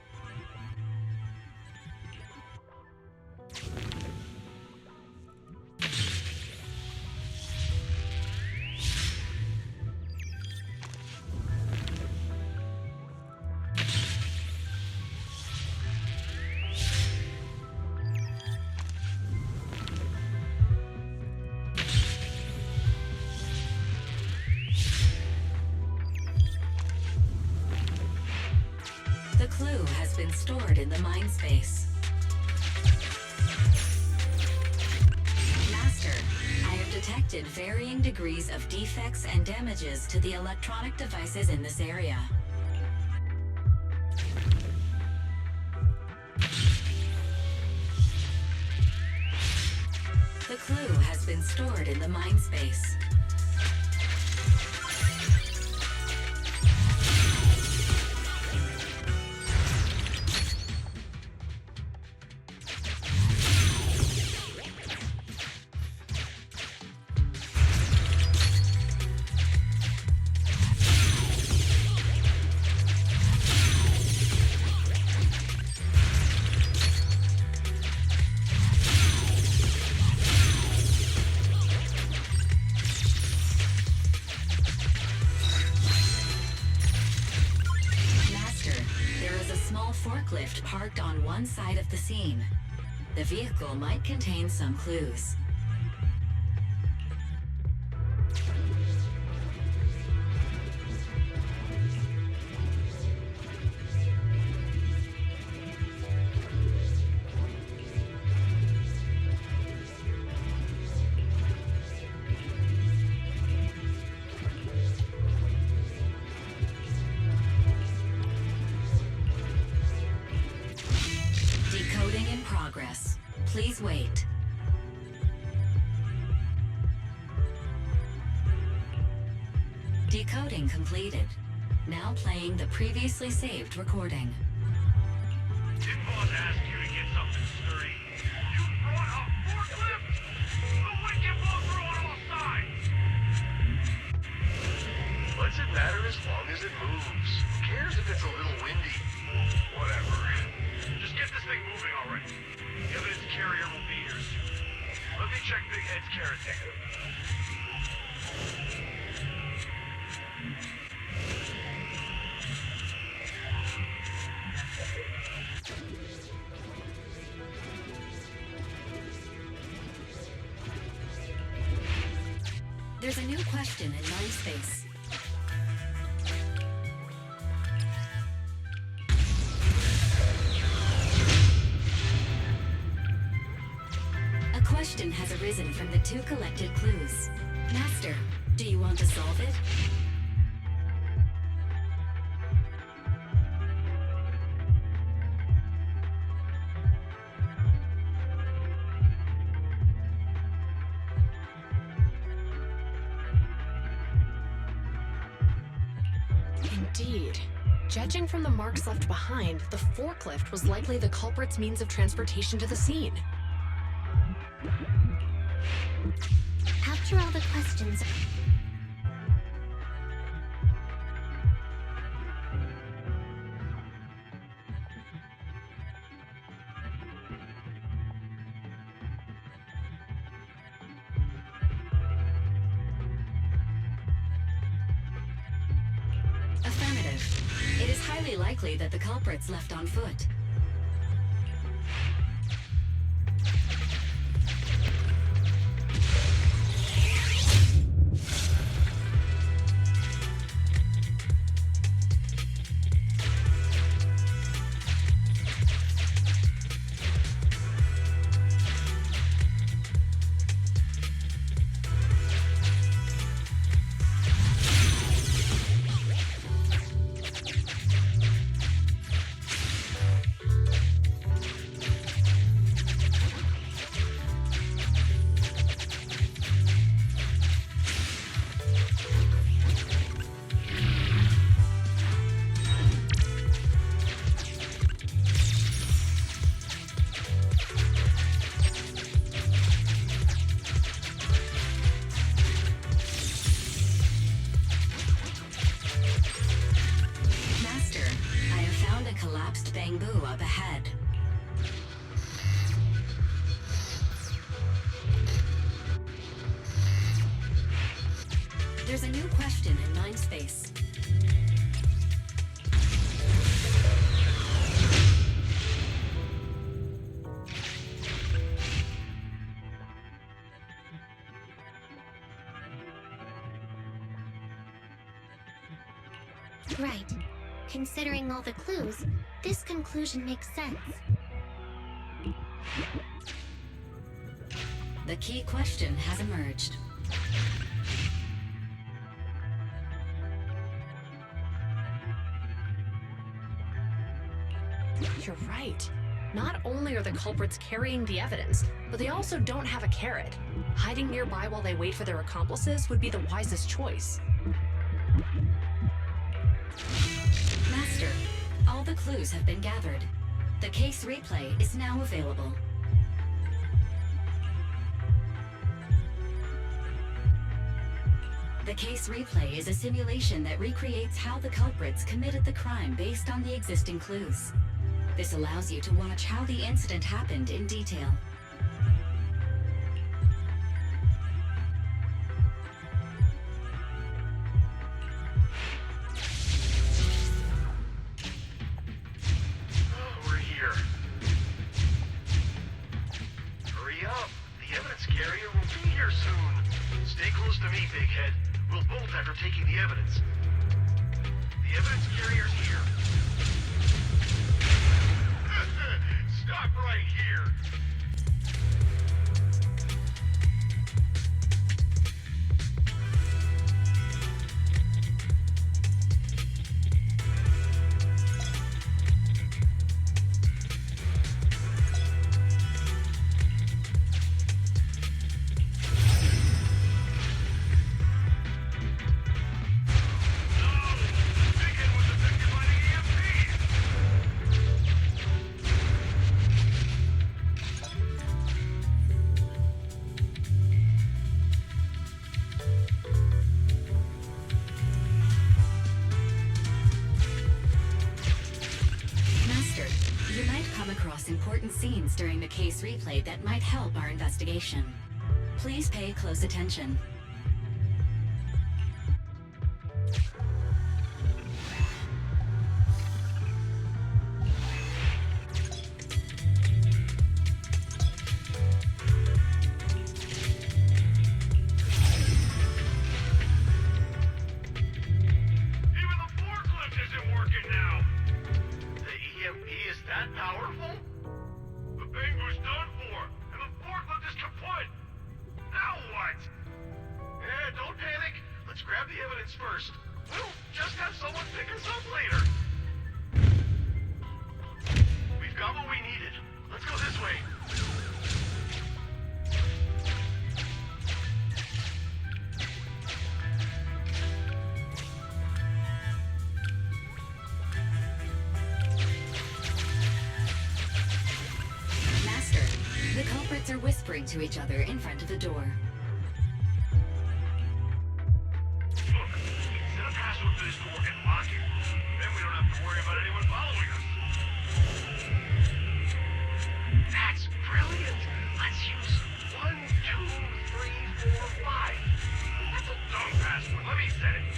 Speaker 5: The clue has been stored in the mind space. Master, I have detected varying degrees of defects and damages to the electronic devices in this area. The clue has been stored in the mind space. Forklift parked on one side of the scene. The vehicle might contain some clues. Please wait. Decoding completed. Now playing the previously saved recording.
Speaker 13: Did boss ask you to get something sturdy? You brought a forklift? The wicked will throw it all sides! What's it matter as long as it moves? Who cares if it's a little windy? Whatever. Just get this thing moving already. The evidence carrier will be here soon. Let me check Big Head's caretaker.
Speaker 5: There's a new question in mind space. A question has arisen from the two collected clues. Master, do you want to solve it?
Speaker 8: Indeed. Judging from the marks left behind, the forklift was likely the culprit's means of transportation to the scene.
Speaker 10: After all the questions...
Speaker 5: Affirmative. It is highly likely that the culprit's left on foot. There's a new question in Mindspace.
Speaker 10: Right. Considering all the clues, this conclusion makes sense.
Speaker 5: The key question has emerged.
Speaker 8: You're right. Not only are the culprits carrying the evidence, but they also don't have a carrot. Hiding nearby while they wait for their accomplices would be the wisest choice.
Speaker 5: Master, all the clues have been gathered. The case replay is now available. The case replay is a simulation that recreates how the culprits committed the crime based on the existing clues. This allows you to watch how the incident happened in detail.
Speaker 13: We're here. Hurry up. The evidence carrier will be here soon. Stay close to me, big head. We'll bolt after taking the evidence. The evidence carrier's here. Stop right here.
Speaker 5: Important scenes during the case replay that might help our investigation. Please pay close attention. Are whispering to each other in front of the door.
Speaker 13: Look, set a password for this door and lock it. Then we don't have to worry about anyone following us. That's brilliant. Let's use 1, 2, 3, 4, 5. That's a dumb password. Let me set it.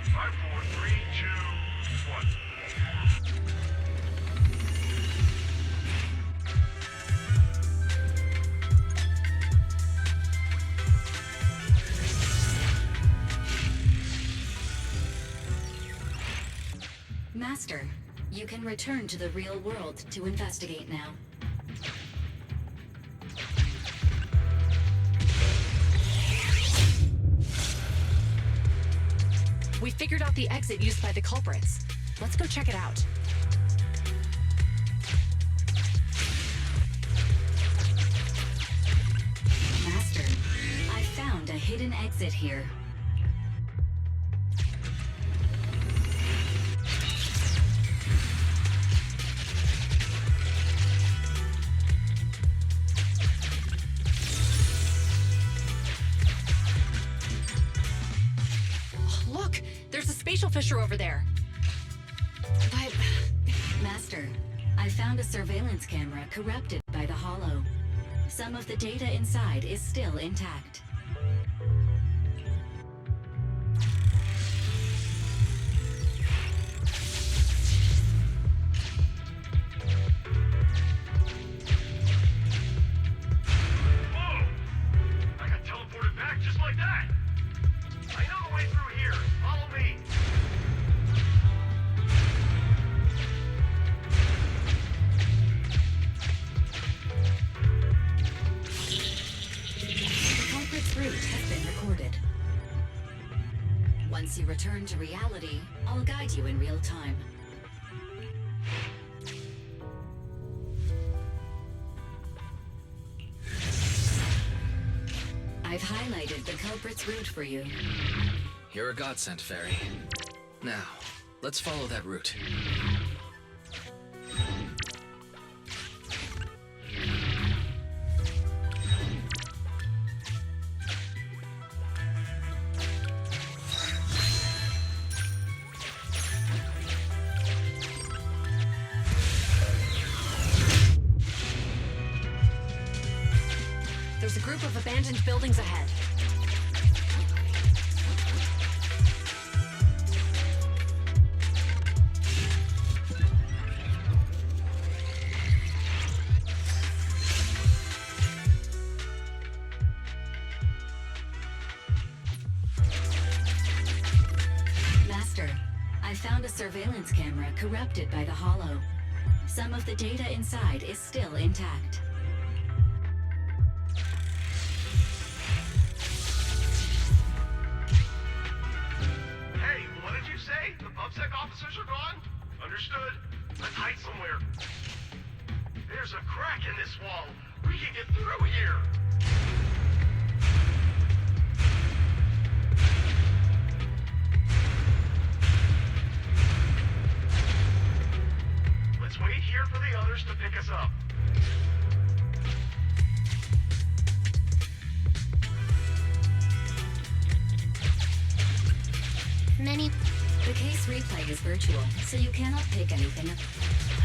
Speaker 13: 5, 4, 3, 2, 1.
Speaker 5: Master, you can return to the real world to investigate now.
Speaker 8: We figured out the exit used by the culprits. Let's go check it out.
Speaker 5: Master, I found a hidden exit here.
Speaker 8: Fissure over there. But...
Speaker 5: Master, I found a surveillance camera corrupted by the Hollow. Some of the data inside is still intact. return to reality, I'll guide you in real time. I've highlighted the culprit's route for you.
Speaker 4: You're a godsend, Fairy. Now, let's follow that route.
Speaker 8: There's a group of abandoned buildings ahead.
Speaker 5: Master, I found a surveillance camera corrupted by the Hollow. Some of the data inside is still intact.
Speaker 13: Hey, what did you say? The PubSec officers are gone? Understood. Let's hide somewhere. There's a crack in this wall. We can get through here. Let's wait here for the others to pick us up.
Speaker 5: The case replay is virtual, so you cannot pick anything up.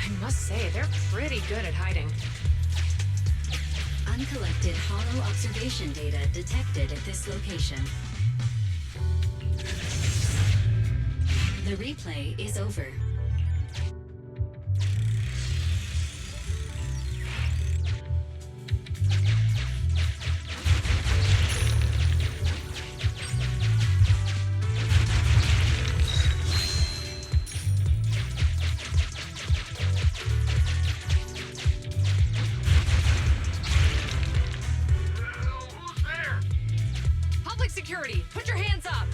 Speaker 8: I must say, they're pretty good at hiding.
Speaker 5: Uncollected Hollow observation data detected at this location. The replay is over.
Speaker 8: Security, put your hands up!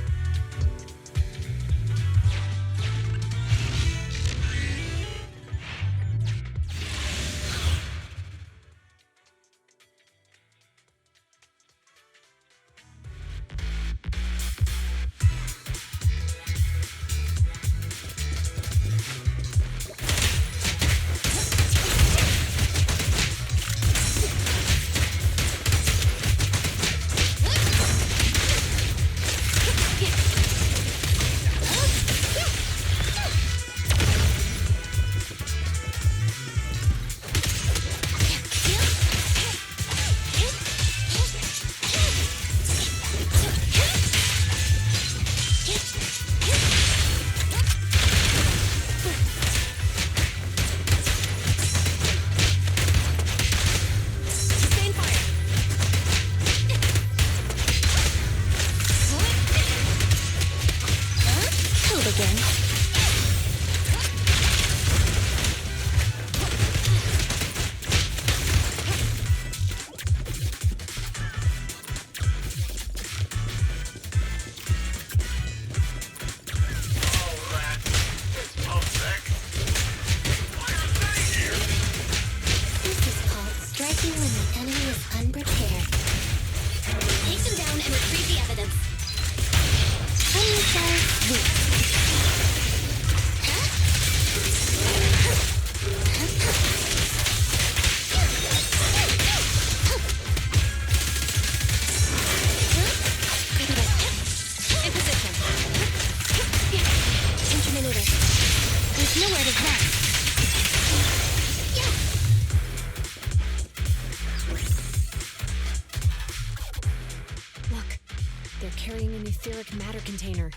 Speaker 8: Matter container.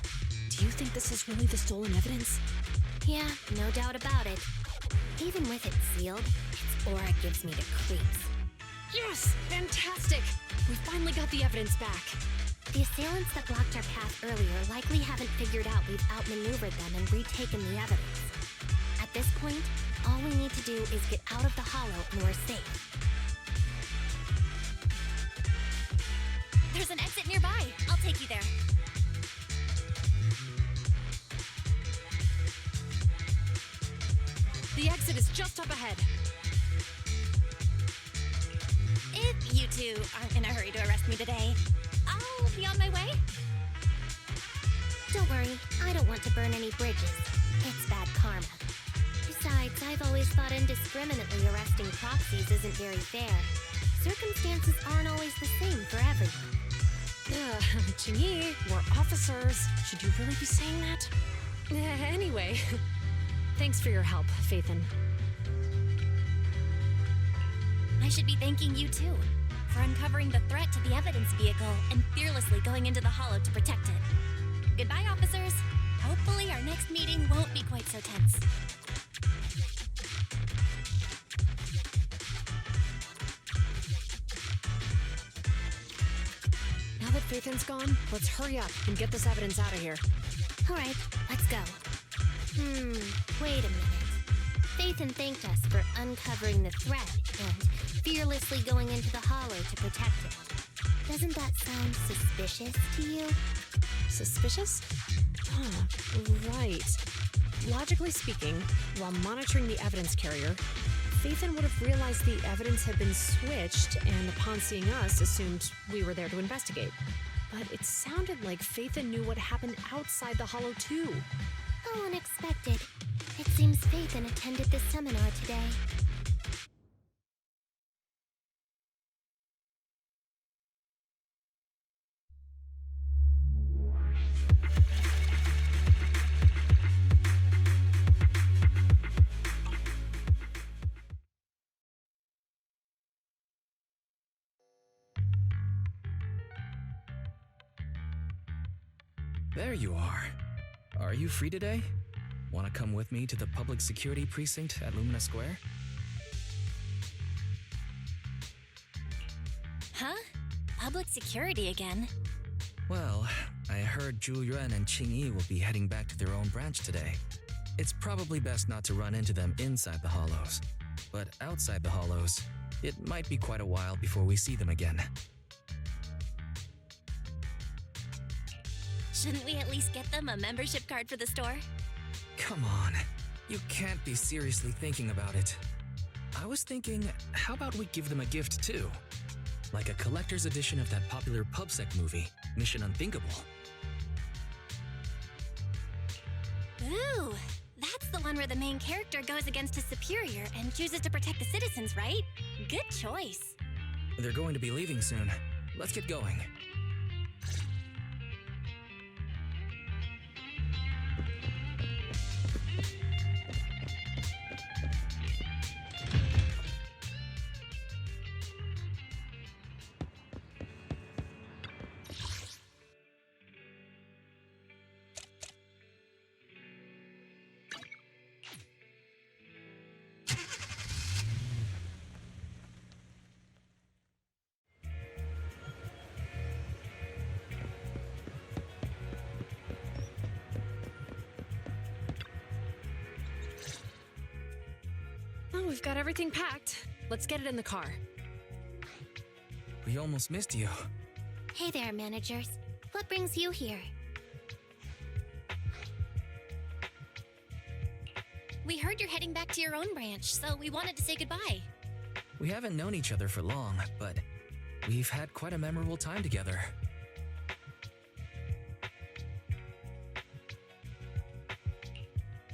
Speaker 8: Do you think this is really the stolen evidence?
Speaker 10: Yeah, no doubt about it. Even with it sealed, its aura gives me the creeps.
Speaker 8: Yes! Fantastic! We finally got the evidence back.
Speaker 10: The assailants that blocked our path earlier likely haven't figured out we've outmaneuvered them and retaken the evidence. At this point, all we need to do is get out of the Hollow and we're safe.
Speaker 7: There's an exit nearby. I'll take you there.
Speaker 8: The exit is just up ahead.
Speaker 7: If you two aren't in a hurry to arrest me today, I'll be on my way.
Speaker 10: Don't worry, I don't want to burn any bridges. It's bad karma. Besides, I've always thought indiscriminately arresting proxies isn't very fair. Circumstances aren't always the same for everyone.
Speaker 8: Chingy, we're officers. Should you really be saying that? Anyway, thanks for your help, Faithin.
Speaker 7: I should be thanking you too, for uncovering the threat to the evidence vehicle and fearlessly going into the hollow to protect it. Goodbye, officers. Hopefully our next meeting won't be quite so tense.
Speaker 8: Now that Faithin's gone, let's hurry up and get this evidence out of here.
Speaker 10: All right, let's go. Wait a minute. Faithin thanked us for uncovering the threat and fearlessly going into the hollow to protect it. Doesn't that sound suspicious to you?
Speaker 8: Suspicious? Huh, right. Logically speaking, while monitoring the evidence carrier, Faithin would have realized the evidence had been switched and upon seeing us assumed we were there to investigate. But it sounded like Faithin knew what happened outside the hollow too.
Speaker 10: How unexpected. It seems Faithin attended this seminar today.
Speaker 4: There you are. Are you free today? Want to come with me to the public security precinct at Lumina Square?
Speaker 7: Huh? Public security again?
Speaker 4: Well, I heard Zhu Yuan and Qing Yi will be heading back to their own branch today. It's probably best not to run into them inside the hollows. But outside the hollows, it might be quite a while before we see them again.
Speaker 7: Shouldn't we at least get them a membership card for the store?
Speaker 4: Come on, you can't be seriously thinking about it. I was thinking, how about we give them a gift too? Like a collector's edition of that popular PubSec movie, Mission Unthinkable.
Speaker 7: Ooh, that's the one where the main character goes against his superior and chooses to protect the citizens, right? Good choice.
Speaker 4: They're going to be leaving soon. Let's get going.
Speaker 8: Oh, we've got everything packed. Let's get it in the car.
Speaker 4: We almost missed you.
Speaker 10: Hey there, managers. What brings you here?
Speaker 7: We heard you're heading back to your own branch, so we wanted to say goodbye.
Speaker 4: We haven't known each other for long, but we've had quite a memorable time together.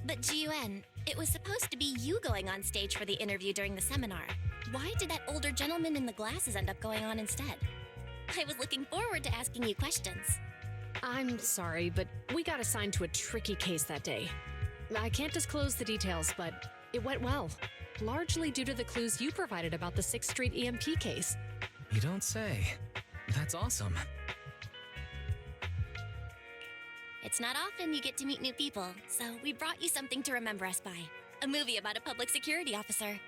Speaker 7: But Ji-Yuan, it was supposed to be you going on stage for the interview during the seminar. Why did that older gentleman in the glasses end up going on instead? I was looking forward to asking you questions.
Speaker 8: I'm sorry, but we got assigned to a tricky case that day. I can't disclose the details, but it went well. Largely due to the clues you provided about the 6th Street EMP case.
Speaker 4: You don't say. That's awesome.
Speaker 7: It's not often you get to meet new people, so we brought you something to remember us by. A movie about a public security officer.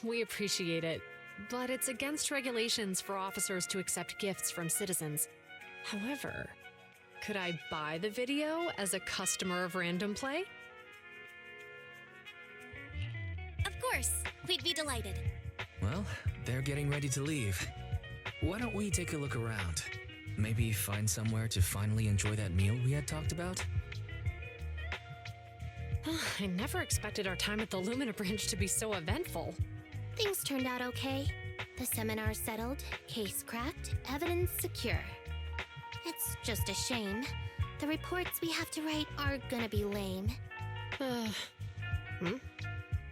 Speaker 8: We appreciate it, but it's against regulations for officers to accept gifts from citizens. However, could I buy the video as a customer of Random Play?
Speaker 7: Of course, we'd be delighted.
Speaker 4: Well, they're getting ready to leave. Why don't we take a look around? Maybe find somewhere to finally enjoy that meal we had talked about?
Speaker 8: I never expected our time at the Lumina Branch to be so eventful.
Speaker 10: Things turned out okay. The seminar settled, case cracked, evidence secure. It's just a shame. The reports we have to write are gonna be lame.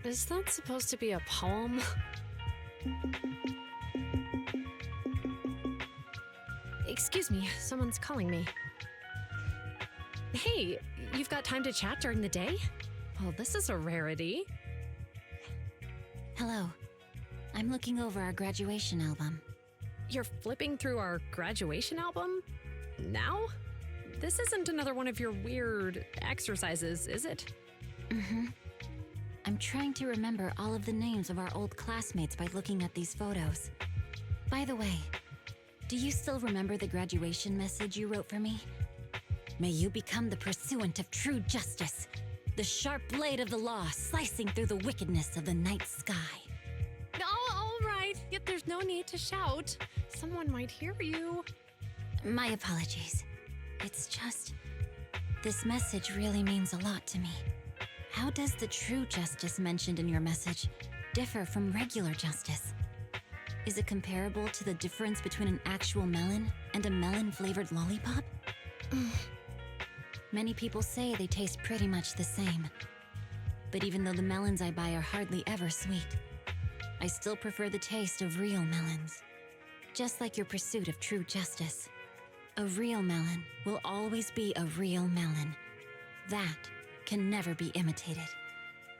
Speaker 8: Is that supposed to be a poem? Excuse me, someone's calling me. Hey, you've got time to chat during the day? Well, this is a rarity.
Speaker 5: Hello. I'm looking over our graduation album.
Speaker 8: You're flipping through our graduation album? Now? This isn't another one of your weird exercises, is it?
Speaker 5: Mm-hmm. I'm trying to remember all of the names of our old classmates by looking at these photos. By the way, do you still remember the graduation message you wrote for me? May you become the pursuant of true justice, the sharp blade of the law slicing through the wickedness of the night sky.
Speaker 8: Oh, all right. Yet there's no need to shout. Someone might hear you.
Speaker 5: My apologies. It's just, this message really means a lot to me. How does the true justice mentioned in your message differ from regular justice? Is it comparable to the difference between an actual melon and a melon-flavored lollipop? Many people say they taste pretty much the same. But even though the melons I buy are hardly ever sweet, I still prefer the taste of real melons. Just like your pursuit of true justice. A real melon will always be a real melon. That can never be imitated.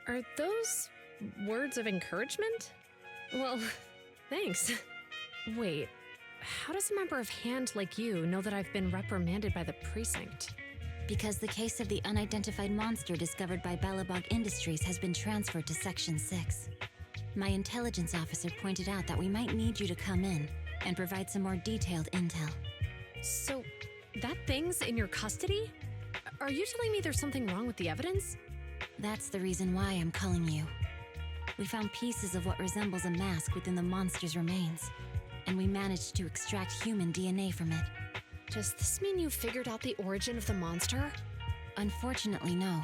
Speaker 8: Are those words of encouragement? Well, thanks. Wait, how does a member of Hand like you know that I've been reprimanded by the precinct?
Speaker 5: Because the case of the unidentified monster discovered by Belobog Industries has been transferred to Section 6. My intelligence officer pointed out that we might need you to come in and provide some more detailed intel.
Speaker 8: So, that thing's in your custody? Are you telling me there's something wrong with the evidence?
Speaker 5: That's the reason why I'm calling you. We found pieces of what resembles a mask within the monster's remains, and we managed to extract human DNA from it.
Speaker 8: Does this mean you figured out the origin of the monster?
Speaker 5: Unfortunately, no.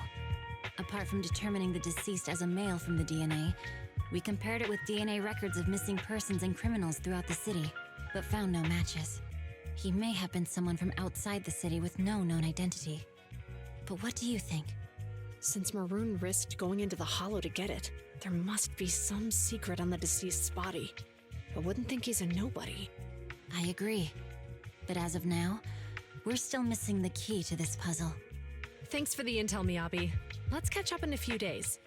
Speaker 5: Apart from determining the deceased as a male from the DNA, we compared it with DNA records of missing persons and criminals throughout the city, but found no matches. He may have been someone from outside the city with no known identity. But what do you think?
Speaker 8: Since Maroon risked going into the Hollow to get it, there must be some secret on the deceased's body. I wouldn't think he's a nobody.
Speaker 5: I agree. But as of now, we're still missing the key to this puzzle.
Speaker 8: Thanks for the intel, Miyabi. Let's catch up in a few days.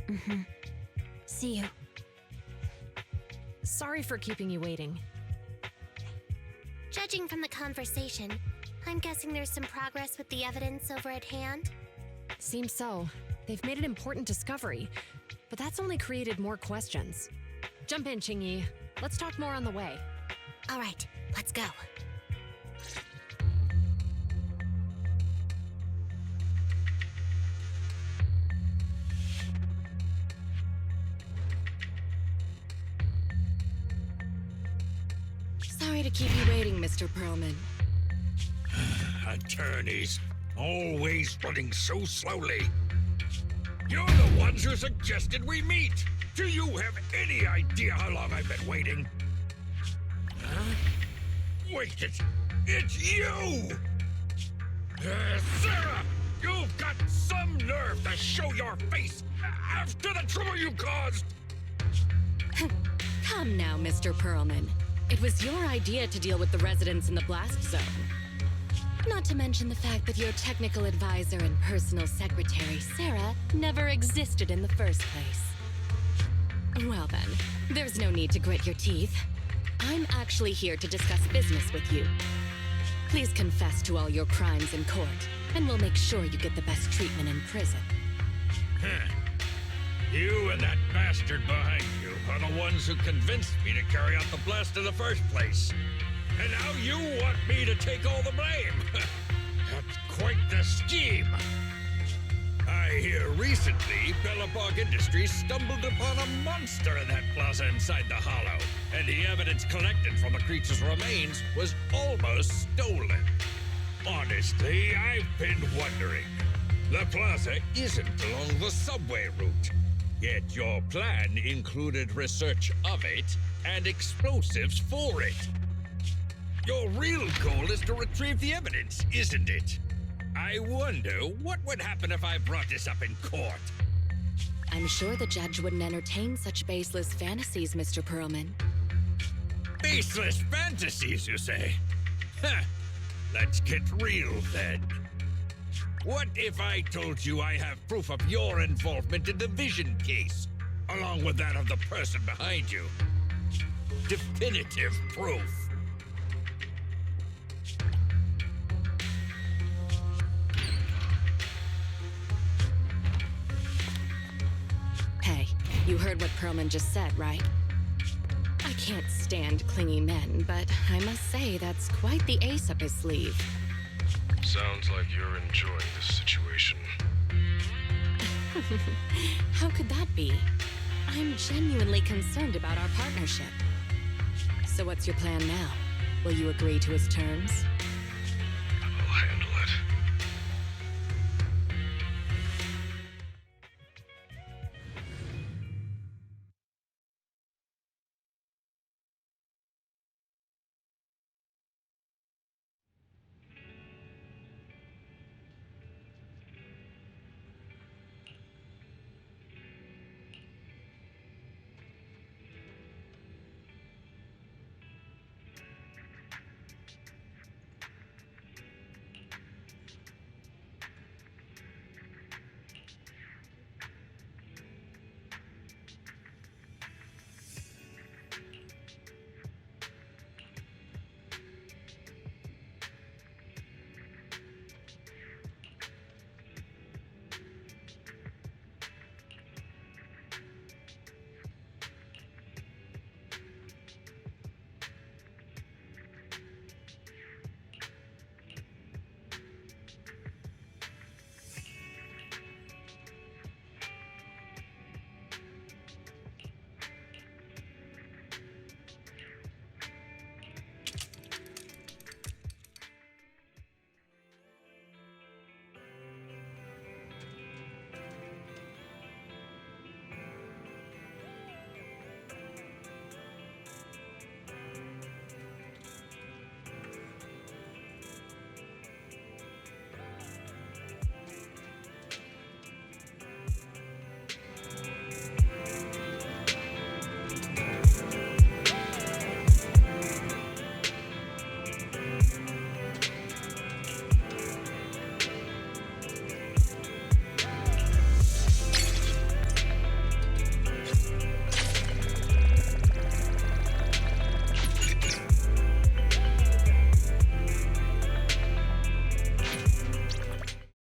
Speaker 5: Mm-hmm. See you.
Speaker 8: Sorry for keeping you waiting.
Speaker 10: Judging from the conversation, I'm guessing there's some progress with the evidence over at Hand?
Speaker 8: Seems so. They've made an important discovery, but that's only created more questions. Jump in, Qingyi. Let's talk more on the way.
Speaker 10: All right, let's go.
Speaker 15: Sorry to keep you waiting, Mr. Perlman.
Speaker 14: Attorneys, always running so slowly. You're the ones who suggested we meet. Do you have any idea how long I've been waiting? Huh? Wait, it's you! Sarah! You've got some nerve to show your face after the trouble you caused!
Speaker 15: Come now, Mr. Perlman. It was your idea to deal with the residents in the blast zone. Not to mention the fact that your technical advisor and personal secretary, Sarah, never existed in the first place. Well then, there's no need to grit your teeth. I'm actually here to discuss business with you. Please confess to all your crimes in court, and we'll make sure you get the best treatment in prison.
Speaker 14: You and that bastard behind you are the ones who convinced me to carry out the blast in the first place. And now you want me to take all the blame. That's quite the scheme. I hear recently Belobog Industries stumbled upon a monster in that plaza inside the Hollow, and the evidence collected from the creature's remains was almost stolen. Honestly, I've been wondering, The plaza isn't along the subway route. Yet your plan included research of it and explosives for it. Your real goal is to retrieve the evidence, isn't it? I wonder what would happen if I brought this up in court.
Speaker 15: I'm sure the judge wouldn't entertain such baseless fantasies, Mr. Perlman.
Speaker 14: Baseless fantasies, you say? Huh. Let's get real then. What if I told you I have proof of your involvement in the Vision case, along with that of the person behind you? Definitive proof.
Speaker 15: Hey, you heard what Perlman just said, right? I can't stand clingy men, but I must say that's quite the ace up his sleeve.
Speaker 9: Sounds like you're enjoying this situation.
Speaker 15: How could that be? I'm genuinely concerned about our partnership. So what's your plan now? Will you agree to his terms?